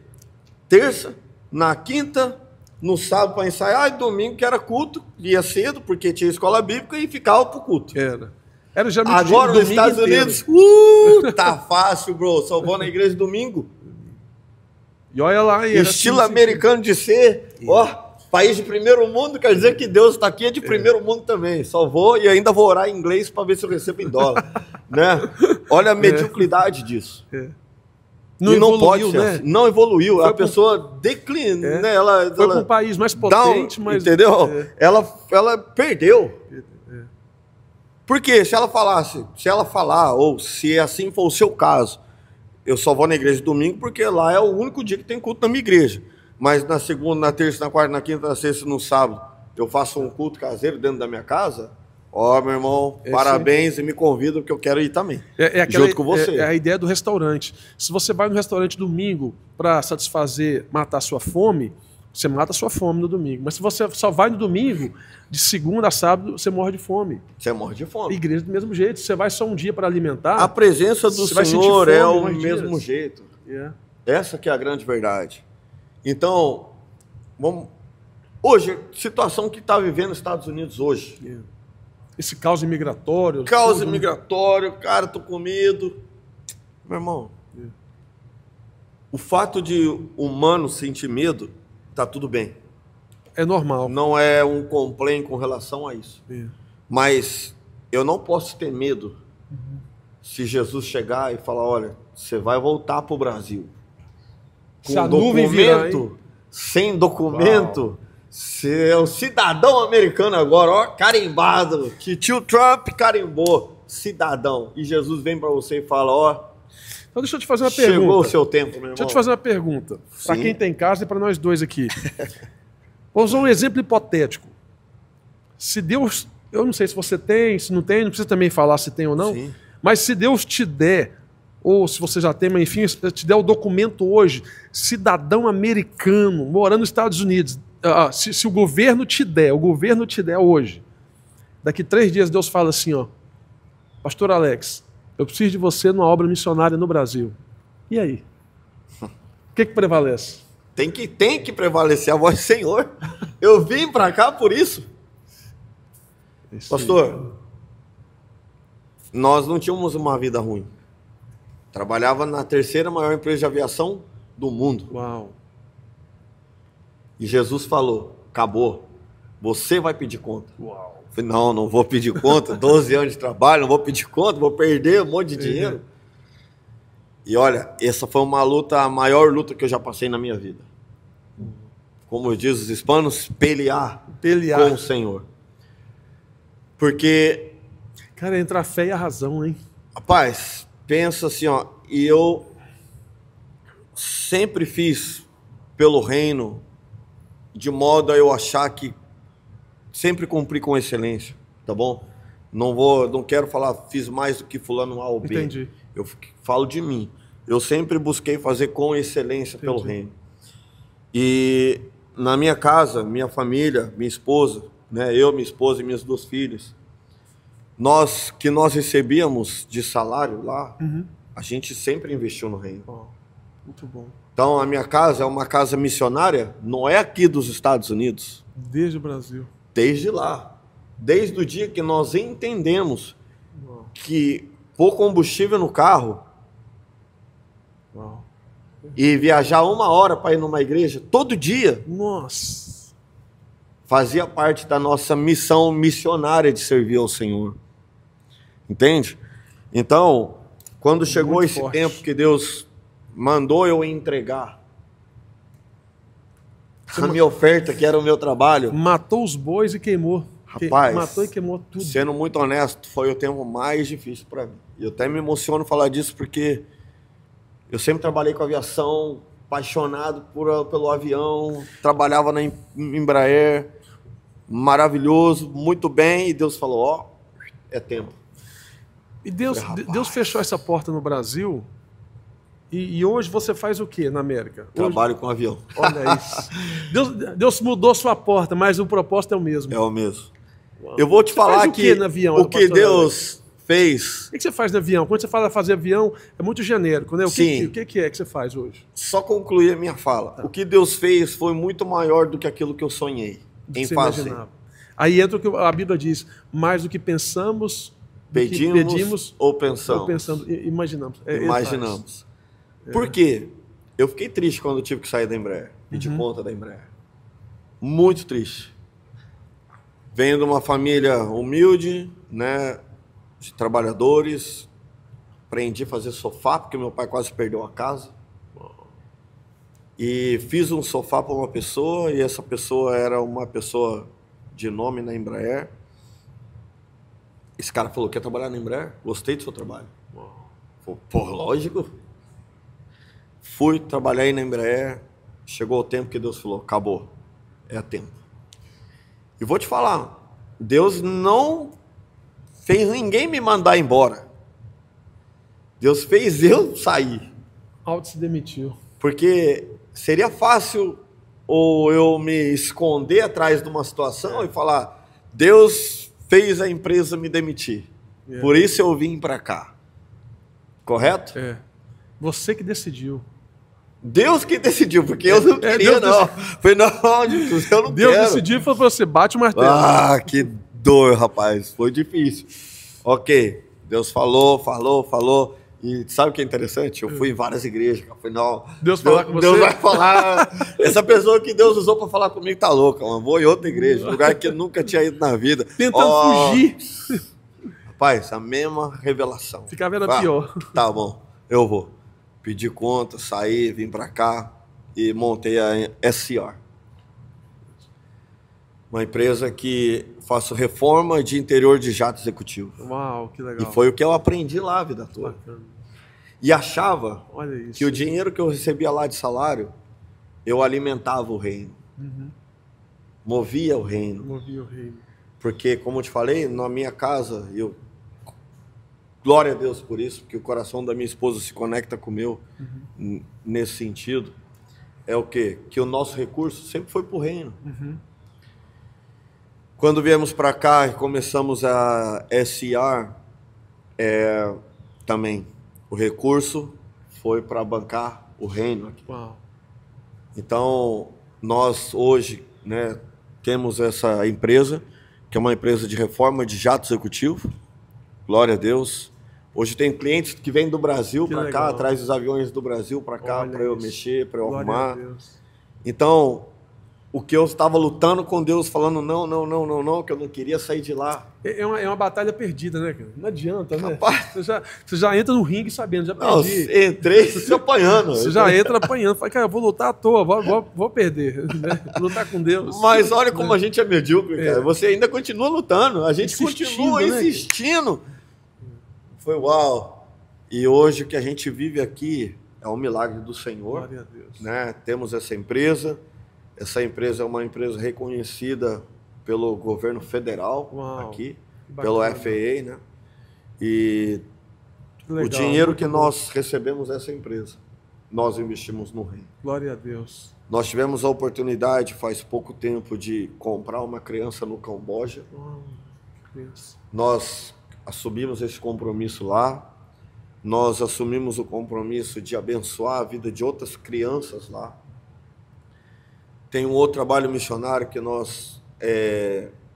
terça, na quinta, no sábado para ensaiar, e domingo que era culto, ia cedo, porque tinha escola bíblica, e ficava pro culto. Era já agora nos Estados Unidos, tá fácil, bro. Só vou na igreja domingo. E olha lá. Estilo americano de ser, país de primeiro mundo, quer dizer que Deus está aqui, é de primeiro mundo também. Só vou e ainda vou orar em inglês para ver se eu recebo em dólar. Né? Olha a mediocridade disso. Não evoluiu, né? Assim. Não evoluiu. A pessoa declina, né? Ela foi para um país mais potente, mas... Entendeu? Ela perdeu. Porque se ela falar, ou se assim for o seu caso, eu só vou na igreja domingo porque lá é o único dia que tem culto na minha igreja. Mas na segunda, na terça, na quarta, na quinta, na sexta e no sábado, eu faço um culto caseiro dentro da minha casa. Meu irmão, parabéns e me convido porque eu quero ir também. Junto com você. É a ideia do restaurante. Se você vai no restaurante domingo para matar sua fome, você mata a sua fome no domingo. Mas se você só vai no domingo, de segunda a sábado, você morre de fome. Você morre de fome. Igreja do mesmo jeito. Você vai só um dia para alimentar. A presença do Senhor é o mesmo jeito. Essa que é a grande verdade. Então, hoje, situação que está vivendo nos Estados Unidos hoje. Esse caos imigratório. Caos imigratório, cara, tô com medo. Meu irmão, o fato de humano sentir medo, tá tudo bem. É normal. Não é um complaint com relação a isso. Mas eu não posso ter medo se Jesus chegar e falar, olha, você vai voltar pro Brasil. Com documento, sem documento, Você é um cidadão americano agora, ó, carimbado. Que tio Trump carimbou, cidadão. E Jesus vem para você e fala, ó... Então deixa eu te fazer uma pergunta. Chegou o seu tempo, meu irmão. Deixa eu te fazer uma pergunta. Para quem tem casa e para nós dois aqui. Vou usar um exemplo hipotético. Se Deus... Eu não sei se você tem, se não tem, não precisa também falar se tem ou não. Sim. Mas se Deus te der, ou se você já tem, mas enfim, se te der o documento hoje, cidadão americano, morando nos Estados Unidos, se o governo te der hoje, daqui 3 dias Deus fala assim, ó, Pastor Alex, eu preciso de você numa obra missionária no Brasil. E aí? O que prevalece? Tem que prevalecer a voz do Senhor. Eu vim para cá por isso. Pastor, nós não tínhamos uma vida ruim. Trabalhava na 3ª maior empresa de aviação do mundo. Uau. E Jesus falou, acabou, você vai pedir conta. Uau. Eu falei, não vou pedir conta, 12 anos de trabalho, não vou pedir conta, vou perder um monte de dinheiro. E olha, essa foi a maior luta que eu já passei na minha vida. Como diz os hispanos, pelear com o Senhor. Porque... Cara, entra a fé e a razão, hein? Rapaz, pensa assim, ó, e eu sempre fiz pelo reino, de modo a eu achar que sempre cumpri com excelência, tá bom? Não quero falar, fiz mais do que fulano A ou B. Entendi. Eu falo de mim. Eu sempre busquei fazer com excelência pelo reino. E na minha casa, minha família, minha esposa, né, eu, minha esposa e minhas 2 filhas, nós recebíamos de salário lá, a gente sempre investiu no reino. Oh, muito bom. Então, a minha casa é uma casa missionária, não é aqui dos Estados Unidos. Desde o Brasil. Desde lá. Desde o dia que nós entendemos que pôr combustível no carro e viajar 1 hora para ir numa igreja todo dia. Nossa. Fazia parte da nossa missão missionária de servir ao Senhor. Entende? Então, quando chegou esse tempo que Deus mandou eu entregar a minha oferta, que era o meu trabalho... Matou os bois e queimou. Rapaz, matou e queimou tudo. Sendo muito honesto, foi o tempo mais difícil para mim. E eu até me emociono falar disso porque eu sempre trabalhei com aviação, apaixonado pelo avião, trabalhava na Embraer, maravilhoso, muito bem, e Deus falou, ó, é tempo. E Deus fechou essa porta no Brasil, e hoje você faz o que na América? Trabalho com avião. Olha isso. Deus mudou sua porta, mas o propósito é o mesmo. É o mesmo. Uau. Eu vou te falar que o que Deus fez... O que você faz no avião? Quando você fala fazer avião, é muito genérico, né? O que é que você faz hoje? Só concluir a minha fala. Tá. O que Deus fez foi muito maior do que aquilo que eu sonhei em fazer. Aí entra o que a Bíblia diz, mais do que pensamos, pedimos ou pensamos. Imaginamos. Imaginamos. Por quê? Eu fiquei triste quando eu tive que sair da Embraer, pedir conta da Embraer. Muito triste. Venho de uma família humilde, né, de trabalhadores. Aprendi a fazer sofá, porque meu pai quase perdeu a casa. E fiz um sofá para uma pessoa, e essa pessoa era uma pessoa de nome na Embraer. Esse cara falou, quer trabalhar na Embraer? Gostei do seu trabalho. Falei, pô, lógico. Fui trabalhar aí na Embraer, chegou o tempo que Deus falou, acabou, é tempo. E vou te falar, Deus não fez ninguém me mandar embora. Deus fez eu sair. Auto se demitiu. Porque seria fácil ou eu me esconder atrás de uma situação e falar, Deus fez a empresa me demitir. Por isso eu vim para cá. Correto? É. Você que decidiu. Deus que decidiu, porque eu não queria, não. Falei, não, Jesus, eu não quero. Deus decidiu e falou pra você, bate o martelo. Ah, que dor, rapaz. Foi difícil. Ok, Deus falou. E sabe o que é interessante? Eu fui em várias igrejas. Eu falei, não, Deus falar com você? Deus vai falar. Essa pessoa que Deus usou para falar comigo tá louca. Eu vou em outra igreja, lugar que eu nunca tinha ido na vida. Tentando fugir. Rapaz, a mesma revelação. Ficava era pior. Tá bom, eu vou. Pedi conta, saí, vim para cá e montei a SR. Uma empresa que faço reforma de interior de jato executivo. Uau, que legal. E foi o que eu aprendi lá a vida toda. Bacana. E achava Olha isso. que o dinheiro que eu recebia lá de salário, eu alimentava o reino. Movia o reino. Movia o reino. Porque, como eu te falei, na minha casa, glória a Deus por isso, porque o coração da minha esposa se conecta com o meu nesse sentido. É o quê? Que o nosso recurso sempre foi para o reino. Quando viemos para cá e começamos a SR, também o recurso foi para bancar o reino aqui. Uau. Então, nós hoje, né, temos essa empresa, que é uma empresa de reforma de jato executivo. Glória a Deus. Hoje tem clientes que vêm do Brasil para cá, traz os aviões do Brasil para cá, para eu mexer, para eu arrumar. Então, o que eu estava lutando com Deus, falando não, que eu não queria sair de lá. É uma batalha perdida, né, cara? Não adianta, né? Rapaz, você já entra no ringue sabendo, já perdi. Não, entrei se apanhando. Você já entra apanhando. Fala, cara, eu vou lutar à toa, vou perder. Né? Lutar com Deus. Mas olha como a gente é medíocre, cara. Você ainda continua lutando, a gente continua insistindo. Né? Foi uau. E hoje o que a gente vive aqui é um milagre do Senhor. Glória a Deus. Né? Temos essa empresa. Essa empresa é uma empresa reconhecida pelo governo federal aqui, pelo FAA, né? E legal, o dinheiro que nós recebemos dessa empresa, nós investimos no reino. Glória a Deus. Nós tivemos a oportunidade, faz pouco tempo, de comprar uma criança no Camboja. Nós assumimos esse compromisso lá. Nós assumimos o compromisso de abençoar a vida de outras crianças lá. Tem um outro trabalho missionário que nós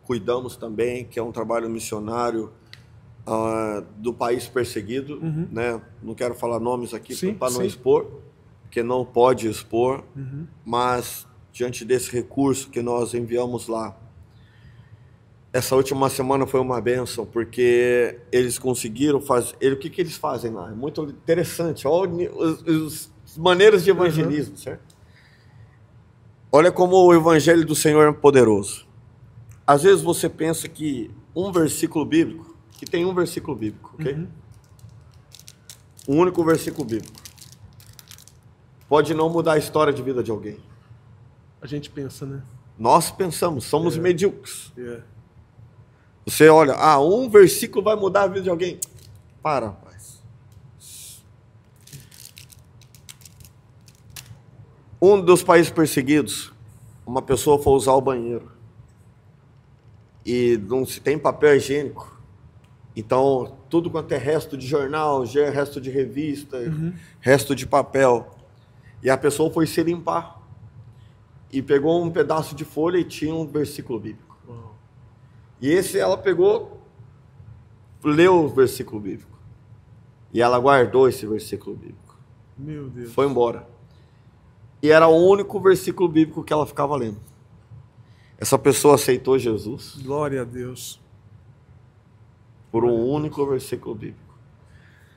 cuidamos também, que é um trabalho missionário do país perseguido, né? Não quero falar nomes aqui para não expor, porque não pode expor, mas diante desse recurso que nós enviamos lá, essa última semana foi uma bênção, porque eles conseguiram fazer... O que eles fazem lá? É muito interessante, olha as maneiras de evangelismo, certo? Olha como o evangelho do Senhor é poderoso. Às vezes você pensa que um versículo bíblico, que tem um versículo bíblico, ok? Um único versículo bíblico, pode não mudar a história de vida de alguém. A gente pensa, né? Nós pensamos, somos medíocres. Você olha, um versículo vai mudar a vida de alguém. Para, rapaz. Um dos países perseguidos, uma pessoa foi usar o banheiro e não se tem papel higiênico. Então, tudo quanto é resto de jornal, resto de revista, resto de papel. E a pessoa foi se limpar e pegou um pedaço de folha e tinha um versículo bíblico. E ela pegou, leu o versículo bíblico. E ela guardou esse versículo bíblico. Meu Deus. Foi embora. E era o único versículo bíblico que ela ficava lendo. Essa pessoa aceitou Jesus. Glória a Deus. Por um único versículo bíblico.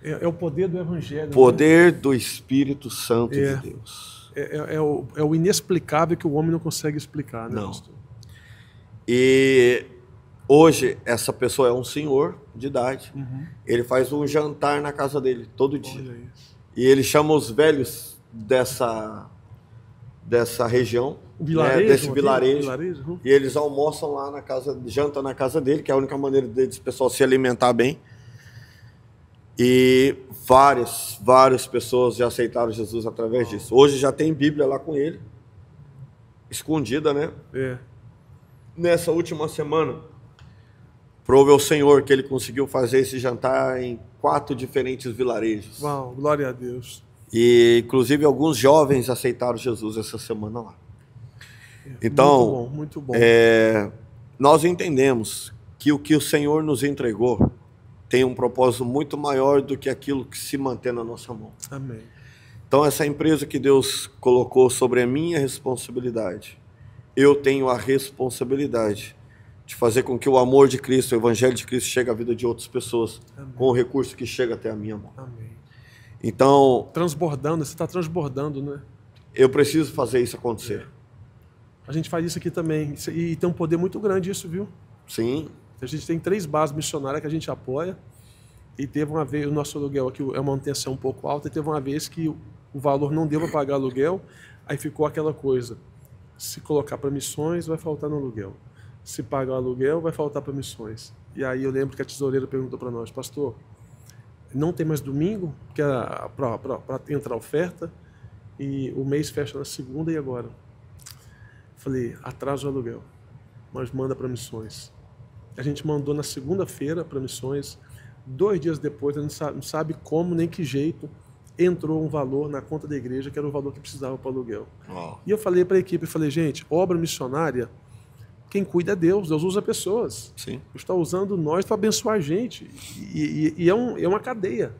É o poder do Evangelho. Poder do Espírito Santo de Deus. É o inexplicável que o homem não consegue explicar, né, pastor? E hoje, essa pessoa é um senhor de idade. Ele faz um jantar na casa dele todo dia. Olha isso. E ele chama os velhos dessa região, desse vilarejo, e eles almoçam lá na casa, jantam na casa dele, que é a única maneira deles, pessoal, se alimentar bem. E várias pessoas já aceitaram Jesus através disso. Hoje já tem Bíblia lá com ele, escondida, né? Nessa última semana, prove ao Senhor que ele conseguiu fazer esse jantar em 4 diferentes vilarejos. Uau, glória a Deus. E, inclusive, alguns jovens aceitaram Jesus essa semana lá. Então, muito bom. Nós entendemos que o que o Senhor nos entregou tem um propósito muito maior do que aquilo que se mantém na nossa mão. Amém. Então, essa empresa que Deus colocou sobre a minha responsabilidade, eu tenho a responsabilidade de fazer com que o amor de Cristo, o Evangelho de Cristo, chegue à vida de outras pessoas, com o recurso que chega até a minha mão. Amém. Então... Transbordando, você está transbordando, né? Eu preciso fazer isso acontecer. A gente faz isso aqui também. E tem um poder muito grande isso, viu? Sim. A gente tem 3 bases missionárias que a gente apoia. E teve uma vez, o nosso aluguel aqui é uma manutenção um pouco alta, e teve uma vez que o valor não deu para pagar aluguel, aí ficou aquela coisa. Se colocar para missões, vai faltar no aluguel. Se pagar o aluguel, vai faltar para missões. E aí eu lembro que a tesoureira perguntou para nós, pastor, não tem mais domingo para entrar oferta, e o mês fecha na segunda, e agora? Falei, atrasa o aluguel, mas manda para missões. A gente mandou na segunda-feira para missões. 2 dias depois, a gente não sabe como, nem que jeito, entrou um valor na conta da igreja, que era o valor que precisava para o aluguel. Oh. E eu falei para a equipe, gente, obra missionária, quem cuida é Deus, Deus usa pessoas. Sim. Deus está usando nós para abençoar a gente. E é uma cadeia.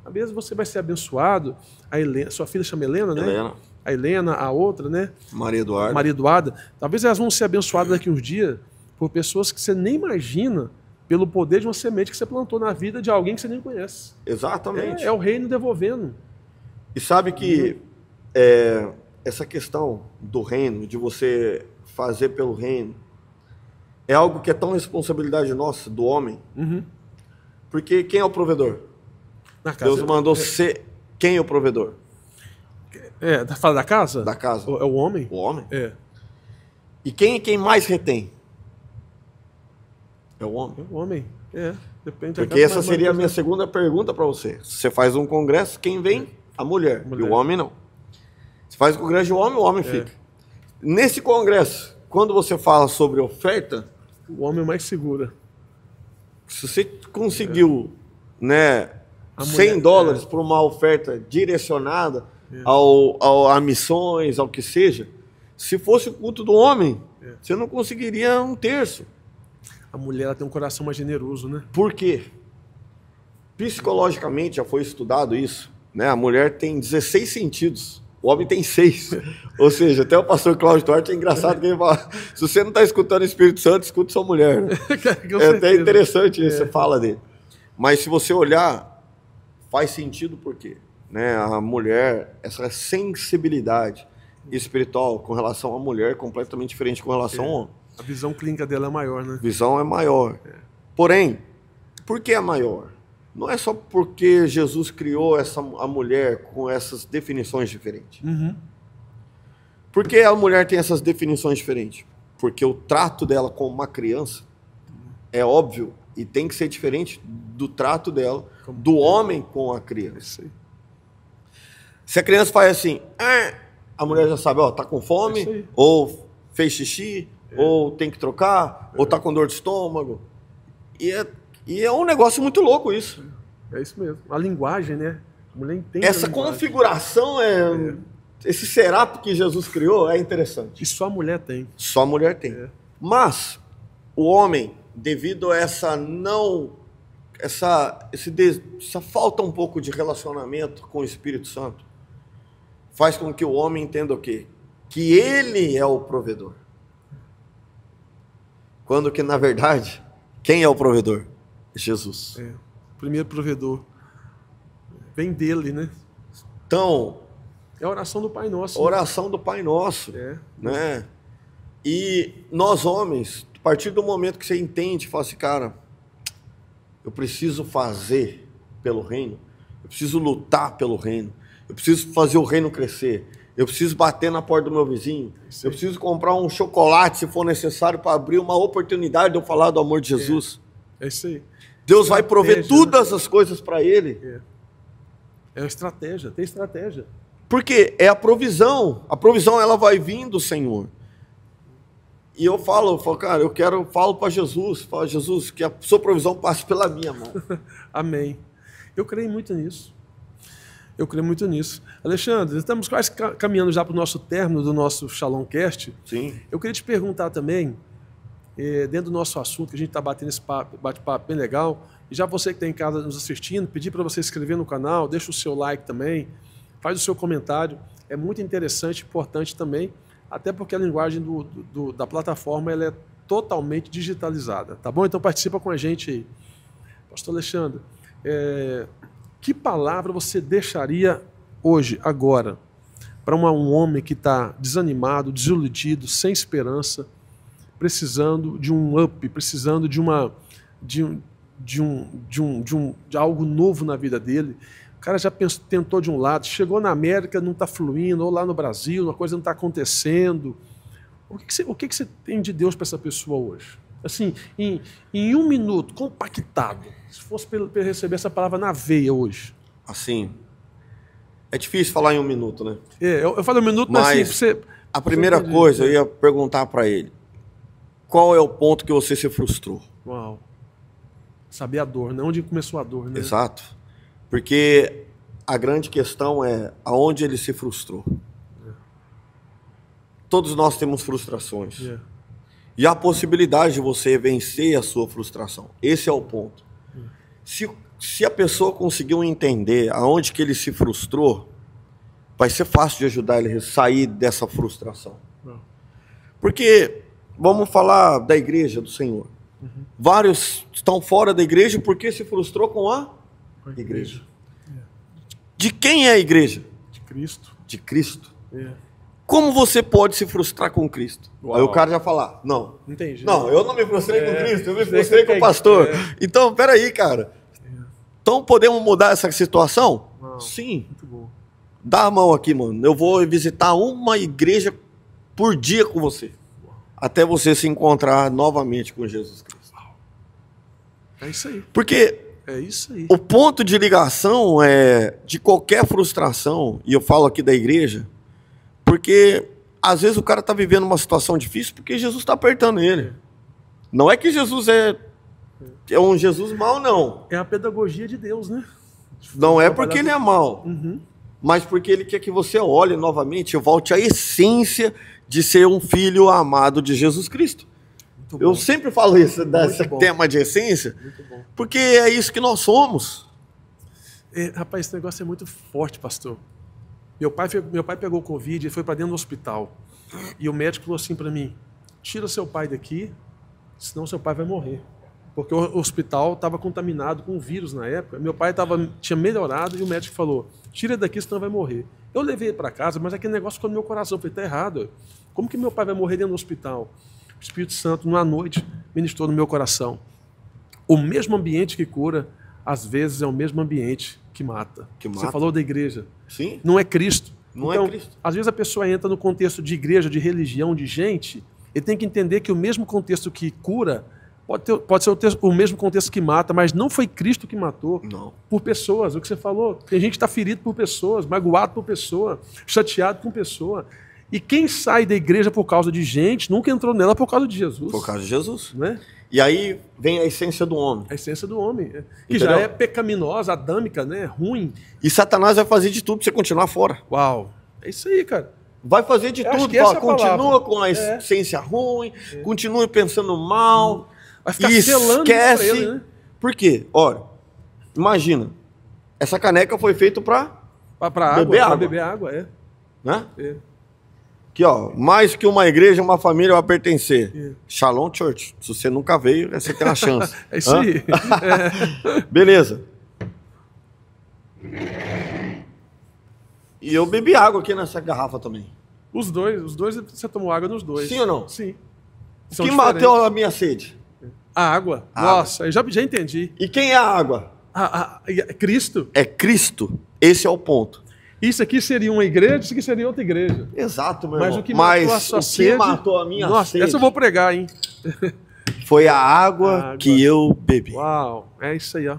Às vezes você vai ser abençoado, a Helena, sua filha chama Helena, né? Helena. A Helena, a outra, né? Maria Eduarda. Maria Eduarda. Talvez elas vão ser abençoadas daqui uns dias por pessoas que você nem imagina, pelo poder de uma semente que você plantou na vida de alguém que você nem conhece. Exatamente. É o reino devolvendo. E sabe que essa questão do reino, de você fazer pelo reino, é algo que é tão responsabilidade nossa, do homem. Uhum. Porque quem é o provedor? Na casa. Deus mandou ser quem é o provedor? Fala da casa? Da casa. É o homem? O homem. É. E quem mais retém? É o homem. É o homem. Depende. Porque essa seria a minha segunda pergunta para você. Você faz um congresso, quem vem? A mulher. E o homem não. Você faz o congresso de o homem fica. Nesse congresso, quando você fala sobre oferta, o homem é mais segura. Se você conseguiu, né, $100 por uma oferta direcionada a missões, ao que seja, se fosse o culto do homem, você não conseguiria 1/3. A mulher ela tem um coração mais generoso, né? Por quê? Psicologicamente já foi estudado isso, né? A mulher tem 16 sentidos, o homem tem 6. Ou seja, até o pastor Cláudio Duarte é engraçado que ele fala, se você não está escutando o Espírito Santo, escuta sua mulher. É até interessante isso, você fala dele. Mas se você olhar, faz sentido por quê? Né? A mulher, essa sensibilidade espiritual com relação à mulher é completamente diferente com relação ao homem. A visão clínica dela é maior, né? A visão é maior. Porém, por que é maior? Não é só porque Jesus criou a mulher com essas definições diferentes. Uhum. Por que a mulher tem essas definições diferentes? Porque o trato dela com uma criança é óbvio e tem que ser diferente do trato dela, do homem com a criança. Se a criança faz assim, a mulher já sabe, tá com fome, ou fez xixi, ou tem que trocar, ou tá com dor de estômago. E é um negócio muito louco isso. É isso mesmo. A linguagem, né? A mulher entende. Essa configuração esse setup que Jesus criou é interessante. E só a mulher tem. Só a mulher tem. Mas o homem, devido a essa falta um pouco de relacionamento com o Espírito Santo, faz com que o homem entenda o quê? Que ele é o provedor. Quando que, na verdade, quem é o provedor? Jesus. O primeiro provedor. Vem dele, né? Então... é a oração do Pai Nosso. A oração do Pai Nosso. Né? E nós, homens, a partir do momento que você entende, fala assim, cara, eu preciso fazer pelo reino, eu preciso lutar pelo reino, eu preciso fazer o reino crescer, eu preciso bater na porta do meu vizinho, eu preciso comprar um chocolate se for necessário para abrir uma oportunidade de eu falar do amor de Jesus. É isso aí. Deus vai prover todas as coisas para ele. É uma estratégia, tem estratégia. Porque é a provisão ela vai vir do Senhor. E eu falo, cara, falo para Jesus, Jesus, que a sua provisão passe pela minha mão. Amém. Eu creio muito nisso. Alexandre, estamos quase caminhando já para o nosso término do nosso Shalom Cast. Sim. Eu queria te perguntar também, dentro do nosso assunto, que a gente está batendo esse bate-papo bem legal, e já você que está em casa nos assistindo, pedir para você se inscrever no canal, deixa o seu like também, faz o seu comentário, é muito interessante, importante também, até porque a linguagem da plataforma ela é totalmente digitalizada, tá bom? Então participa com a gente aí. Pastor Alexandre, que palavra você deixaria hoje, agora, para um homem que está desanimado, desiludido, sem esperança, precisando de um up, precisando de algo novo na vida dele? O cara já tentou de um lado, chegou na América, não está fluindo, ou lá no Brasil, a coisa não está acontecendo. O que você tem de Deus para essa pessoa hoje? Assim, em um minuto, compactado, se fosse para ele receber essa palavra na veia hoje. Assim, é difícil falar em um minuto, né? Eu falo um minuto, mas assim, você... A primeira coisa, eu ia perguntar para ele, qual é o ponto que você se frustrou? Uau. Saber a dor, né? Onde começou a dor, né? Exato. Porque a grande questão é aonde ele se frustrou. Todos nós temos frustrações. E há a possibilidade de você vencer a sua frustração. Esse é o ponto. Se a pessoa conseguiu entender aonde que ele se frustrou, vai ser fácil de ajudar ele a sair dessa frustração. Porque, vamos falar da igreja do Senhor. Vários estão fora da igreja porque se frustrou com a igreja. De quem é a igreja? De Cristo. De Cristo. Como você pode se frustrar com Cristo? Uau. Aí o cara já fala, não. Entendi. Não, eu não me frustrei com Cristo, eu me frustrei com o pastor. Então, peraí, cara. Então podemos mudar essa situação? Sim. Muito bom. Dá a mão aqui, mano. Eu vou visitar uma igreja por dia com você. Até você se encontrar novamente com Jesus Cristo. É isso aí. Porque é isso aí. O ponto de ligação de qualquer frustração, e eu falo aqui da igreja, porque às vezes o cara está vivendo uma situação difícil porque Jesus está apertando ele. Não é que Jesus é um Jesus mau, não. É a pedagogia de Deus, né? Não é porque ele é mau, mas porque ele quer que você olhe novamente e volte à essência de ser um filho amado de Jesus Cristo. Eu sempre falo isso, desse tema de essência, porque é isso que nós somos. Rapaz, esse negócio é muito forte, pastor. Meu pai pegou Covid e foi para dentro do hospital. E o médico falou assim para mim, tira seu pai daqui, senão seu pai vai morrer. Porque o hospital estava contaminado com um vírus na época. Meu pai tinha melhorado e o médico falou, tira daqui, senão vai morrer. Eu levei ele para casa, mas aquele negócio ficou no meu coração. Eu falei, tá errado. Como que meu pai vai morrer dentro do hospital? O Espírito Santo, numa noite, ministrou no meu coração. O mesmo ambiente que cura, às vezes é o mesmo ambiente que mata. Você falou da igreja. Sim. Não é Cristo. Não então, é Cristo. Às vezes a pessoa entra no contexto de igreja, de religião, de gente, e tem que entender que o mesmo contexto que cura pode ser o mesmo contexto que mata, mas não foi Cristo que matou. Não. Por pessoas, o que você falou. Tem gente que está ferido por pessoas, magoado por pessoa, chateado com pessoa. E quem sai da igreja por causa de gente, nunca entrou nela por causa de Jesus. Por causa de Jesus. Não é? E aí vem a essência do homem. A essência do homem. Que já é pecaminosa, adâmica, né? Ruim. E Satanás vai fazer de tudo para você continuar fora. Uau. É isso aí, cara. Vai fazer de tudo. Continua com a essência ruim, continua pensando mal. Vai ficar selando esquece. Isso pra ele, né? Por quê? Olha, imagina. Essa caneca foi feita para beber água, Né? Aqui, ó, mais que uma igreja, uma família vai pertencer. Shalom Church. Se você nunca veio, você tem uma chance. É isso aí. Beleza. E eu bebi água aqui nessa garrafa também. Os dois, você tomou água nos dois. Sim ou não? Sim. O que matou a minha sede? A água. Nossa, eu já entendi. E quem é a água? Cristo. É Cristo. Esse é o ponto. Isso aqui seria uma igreja, isso aqui seria outra igreja. Exato, meu irmão. Mas o que matou a sua sede... matou a minha sede... Essa eu vou pregar, hein? Foi a água que eu bebi. Uau, é isso aí, ó.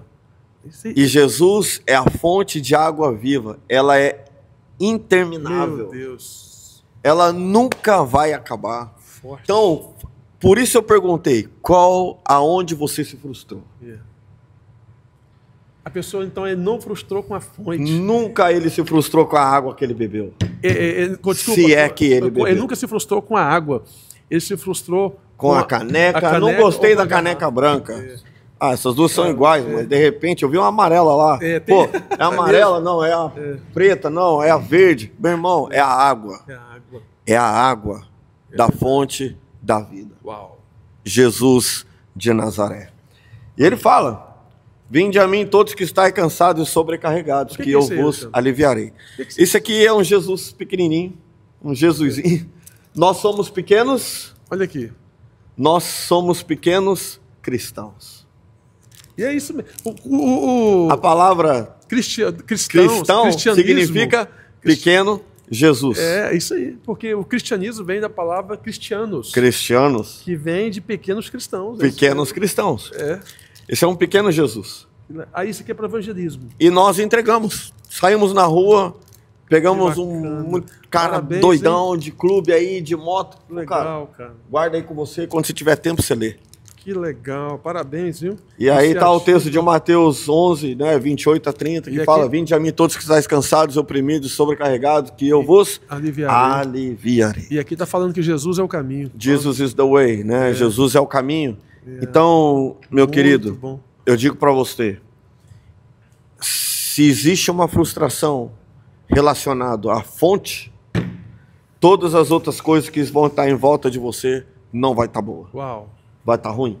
E Jesus é a fonte de água viva. Ela é interminável. Meu Deus. Ela nunca vai acabar. Forte. Então, por isso eu perguntei, aonde você se frustrou? A pessoa, então, ele não frustrou com a fonte. Nunca ele se frustrou com a água que ele bebeu. Desculpa, se é que ele bebeu. Ele nunca se frustrou com a água. Ele se frustrou com a caneca. Não gostei da caneca branca. Essas duas são iguais, mas de repente eu vi uma amarela lá. Pô, é amarela? Não, é a preta? Não, é a verde. Meu irmão, é a água. É a água da fonte da vida. Uau. Jesus de Nazaré. E ele fala... Vinde a mim todos que estáis cansados e sobrecarregados, que eu vos aliviarei. Esse aqui é um Jesus pequenininho, um Jesusinho. Nós somos pequenos. Olha aqui. Nós somos pequenos cristãos. E é isso mesmo. A palavra cristão significa pequeno Jesus. É isso aí. Porque o cristianismo vem da palavra cristianos. Cristianos. Que vem de pequenos cristãos. Pequenos cristãos. É. Esse é um pequeno Jesus. Aí isso aqui é para evangelismo. E nós entregamos. Saímos na rua, pegamos um cara parabéns, doidão, hein? De clube aí, de moto. Legal, cara. Guarda aí com você, quando você tiver tempo você lê. Que legal, parabéns, viu? E aí está o texto de Mateus 11, né, 28 a 30, que fala, vinde a mim todos que estáis cansados, oprimidos, sobrecarregados, que eu vos aliviarei. E aqui está falando que Jesus é o caminho. Jesus is the way, né? Jesus é o caminho. Então, meu querido, eu digo para você, se existe uma frustração relacionada à fonte, todas as outras coisas que vão estar em volta de você não vai estar boa. Uau. Vai estar ruim.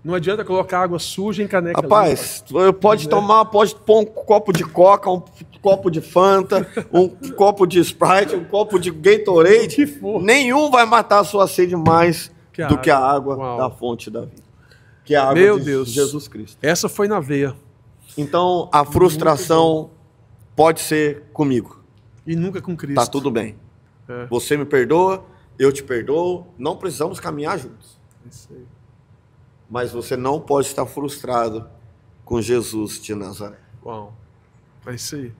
Não adianta colocar água suja em caneca. Rapaz, pode tomar, pode pôr um copo de Coca, um copo de Fanta, um copo de Sprite, um copo de Gatorade. Nenhum vai matar a sua sede mais do que a água da fonte da vida. Que é a água de Jesus Cristo. Essa foi na veia. Então, a frustração pode ser comigo. E nunca com Cristo. Tá tudo bem. Você me perdoa, eu te perdoo. Não precisamos caminhar juntos. Isso aí. Mas você não pode estar frustrado com Jesus de Nazaré. Uau. É isso aí.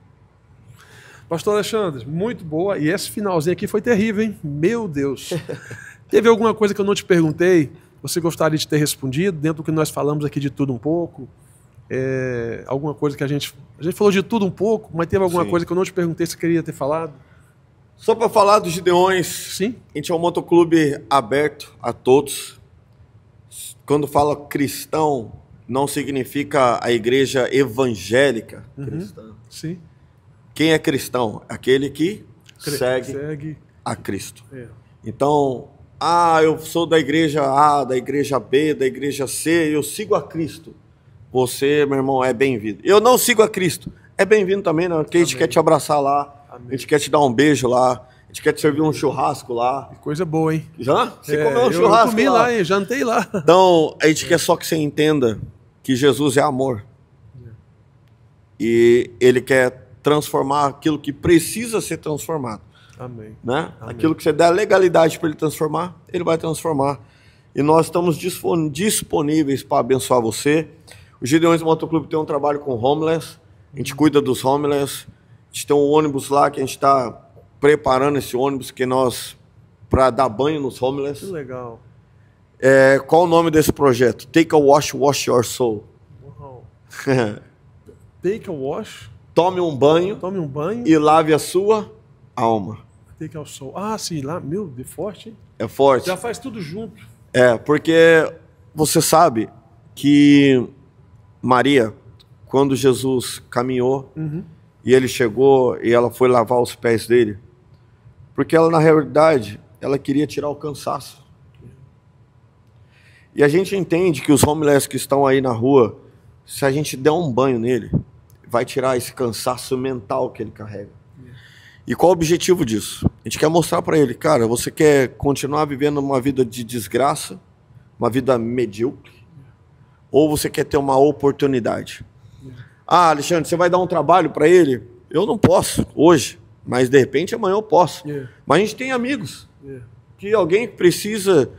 Pastor Alexandre, muito boa. E esse finalzinho aqui foi terrível, hein? Meu Deus. Teve alguma coisa que eu não te perguntei? Você gostaria de ter respondido dentro do que nós falamos aqui de tudo um pouco? Alguma coisa que a gente falou de tudo um pouco, mas teve alguma coisa que eu não te perguntei se você queria ter falado? Só para falar dos Gideões, sim. A gente é um motoclube aberto a todos. Quando fala cristão, não significa a igreja evangélica cristã. Sim. Quem é cristão? Aquele que segue a Cristo. Então, eu sou da igreja A, da igreja B, da igreja C, eu sigo a Cristo. Você, meu irmão, é bem-vindo. Eu não sigo a Cristo. É bem-vindo também, né? Porque a gente quer te abraçar lá, a gente quer te dar um beijo lá, a gente quer te servir um churrasco lá. Que coisa boa, hein? Já? Você comeu um churrasco? Eu comi lá, hein? Jantei lá. Então, a gente quer só que você entenda que Jesus é amor. E Ele quer transformar aquilo que precisa ser transformado. Amém. Né? Amém. Aquilo que você der legalidade para Ele transformar, Ele vai transformar. E nós estamos disponíveis para abençoar você. O Gideões Motoclube tem um trabalho com homeless. A gente cuida dos homeless. A gente tem um ônibus lá que a gente está preparando esse ônibus para dar banho nos homeless. Que legal. Qual o nome desse projeto? Take a wash, wash your soul. Wow. Take a wash. Tome um banho. Tome um banho. E lave a sua alma. Take a soul. Ah, sim, lá, meu, de forte, hein? É forte. Já faz tudo junto. Porque você sabe que Maria, quando Jesus caminhou, e ele chegou e ela foi lavar os pés dele, porque ela, na realidade, ela queria tirar o cansaço. E a gente entende que os homeless que estão aí na rua, se a gente der um banho nele, vai tirar esse cansaço mental que ele carrega. E qual o objetivo disso? A gente quer mostrar para ele, cara, você quer continuar vivendo uma vida de desgraça, uma vida medíocre, ou você quer ter uma oportunidade? Alexandre, você vai dar um trabalho para ele? Eu não posso hoje, mas de repente amanhã eu posso. Mas a gente tem amigos que alguém precisa...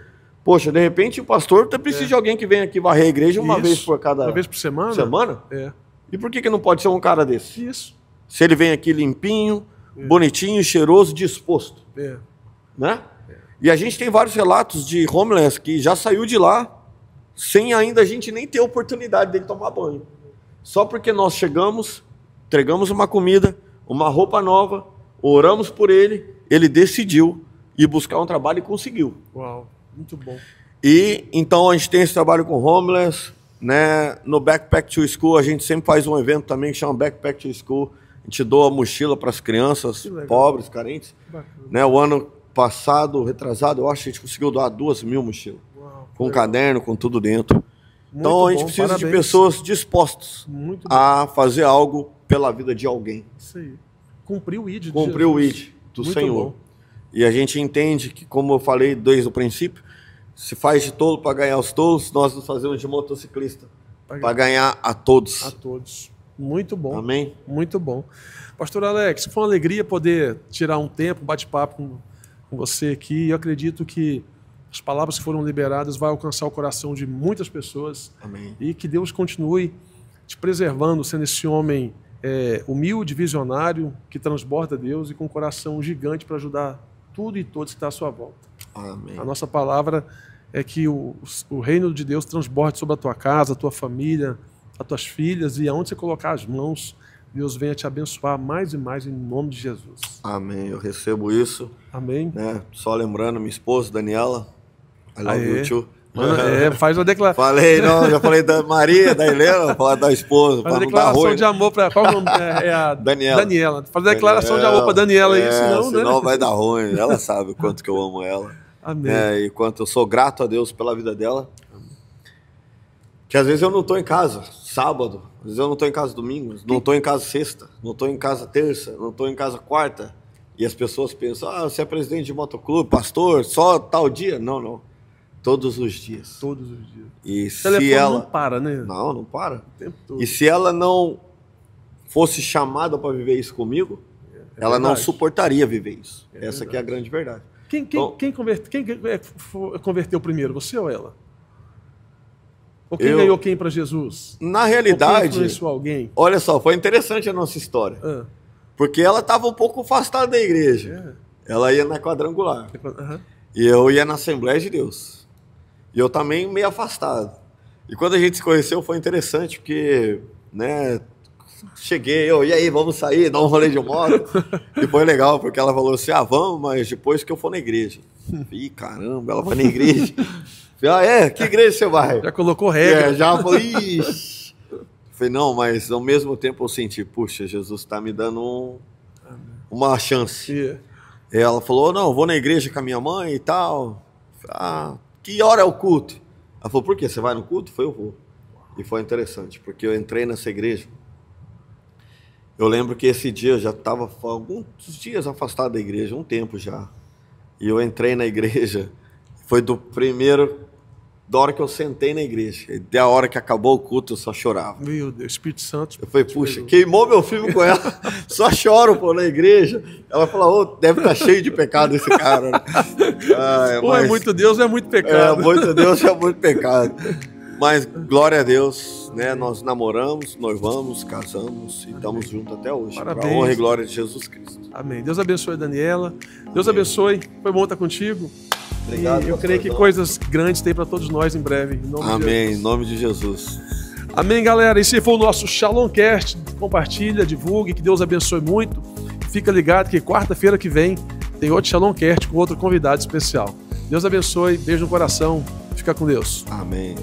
Poxa, de repente o pastor precisa de alguém que venha aqui varrer a igreja uma vez por uma vez por semana? Semana? E por que não pode ser um cara desse? Isso. Se ele vem aqui limpinho, bonitinho, cheiroso, disposto. Né? E a gente tem vários relatos de homeless que já saiu de lá sem ainda a gente nem ter a oportunidade dele tomar banho. Só porque nós chegamos, entregamos uma comida, uma roupa nova, oramos por ele, ele decidiu ir buscar um trabalho e conseguiu. Uau, muito bom. E então a gente tem esse trabalho com homeless, né? No Backpack to School a gente sempre faz um evento também que chama Backpack to School. A gente doa mochila para as crianças pobres, carentes. Né? O ano passado, retrasado, eu acho que a gente conseguiu doar 2.000 mochilas. Uau, com caderno, com tudo dentro. Então a gente precisa de pessoas dispostas a fazer algo pela vida de alguém. Isso aí. Cumprir o ID. Cumprir o ID do Senhor. E a gente entende que, como eu falei desde o princípio, se faz de tolo para ganhar os tolos, nós nos fazemos de motociclista para ganhar a todos. A todos. Muito bom. Amém? Muito bom. Pastor Alex, foi uma alegria poder tirar um tempo, um bate-papo com você aqui. Eu acredito que as palavras que foram liberadas vão alcançar o coração de muitas pessoas. Amém. E que Deus continue te preservando, sendo esse homem humilde, visionário, que transborda Deus e com um coração gigante para ajudar tudo e todos que estão à sua volta. Amém. A nossa palavra é que o reino de Deus transborde sobre a tua casa, a tua família, as tuas filhas, e aonde você colocar as mãos, Deus venha te abençoar mais e mais em nome de Jesus. Amém. Eu recebo isso. Amém. Só lembrando, minha esposa, Daniela, I love you too. Faz uma declaração. Falei, não, já falei da Maria, da Helena, vou falar da esposa. Faz a declaração de amor para. Qual o nome? A Daniela. Faz a declaração de amor para Daniela aí, senão vai dar ruim. Ela sabe o quanto que eu amo ela. Amém. E quanto eu sou grato a Deus pela vida dela. Que às vezes eu não estou em casa sábado, às vezes eu não estou em casa domingo, não estou em casa sexta, não estou em casa terça, não estou em casa quarta. E as pessoas pensam, você é presidente de motoclube, pastor, só tal dia? Não, não. Todos os dias. Todos os dias. E o telefone não para, né? Não para. O tempo todo. E se ela não fosse chamada para viver isso comigo, ela não suportaria viver isso. Essa que é a grande verdade. Quem converteu primeiro, você ou ela? Ou quem ganhou quem para Jesus? Na realidade, influenciou alguém? Olha só, foi interessante a nossa história. Porque ela estava um pouco afastada da igreja. Ela ia na quadrangular. E eu ia na Assembleia de Deus. E eu também meio afastado. E quando a gente se conheceu foi interessante, porque, cheguei, e aí, vamos sair, dar um rolê de moto. E foi legal, porque ela falou assim, vamos, mas depois que eu for na igreja. Ih, caramba, ela vai na igreja. Falei, que igreja você vai? Já colocou regra. Já falei, ixi. Falei, não, mas ao mesmo tempo eu senti, puxa, Jesus está me dando uma chance. E ela falou, não, eu vou na igreja com a minha mãe e tal. Falei, que hora é o culto? Ela falou, por quê? Você vai no culto? Eu vou. E foi interessante, porque eu entrei nessa igreja. Eu lembro que esse dia eu já estava alguns dias afastado da igreja, um tempo já. E eu entrei na igreja, foi da hora que eu sentei na igreja. E da hora que acabou o culto, eu só chorava. Meu Deus, Espírito Santo. Eu falei, puxa, queimou meu filme com ela. Só choro, na igreja. Ela falou, deve estar cheio de pecado esse cara. É muito Deus, é muito pecado. Muito Deus, é muito pecado. Mas, glória a Deus, nós namoramos, noivamos, casamos e estamos juntos até hoje. Para a honra e glória de Jesus Cristo. Amém. Deus abençoe a Daniela. Deus abençoe. Foi bom estar contigo. Obrigado. E eu creio que coisas grandes tem para todos nós em breve. Em nome de Amém. Em nome de Jesus. Amém, galera. Esse foi o nosso Shalomcast. Compartilha, divulgue. Que Deus abençoe muito. Fica ligado que quarta-feira que vem tem outro Shalomcast com outro convidado especial. Deus abençoe. Beijo no coração. Fica com Deus. Amém.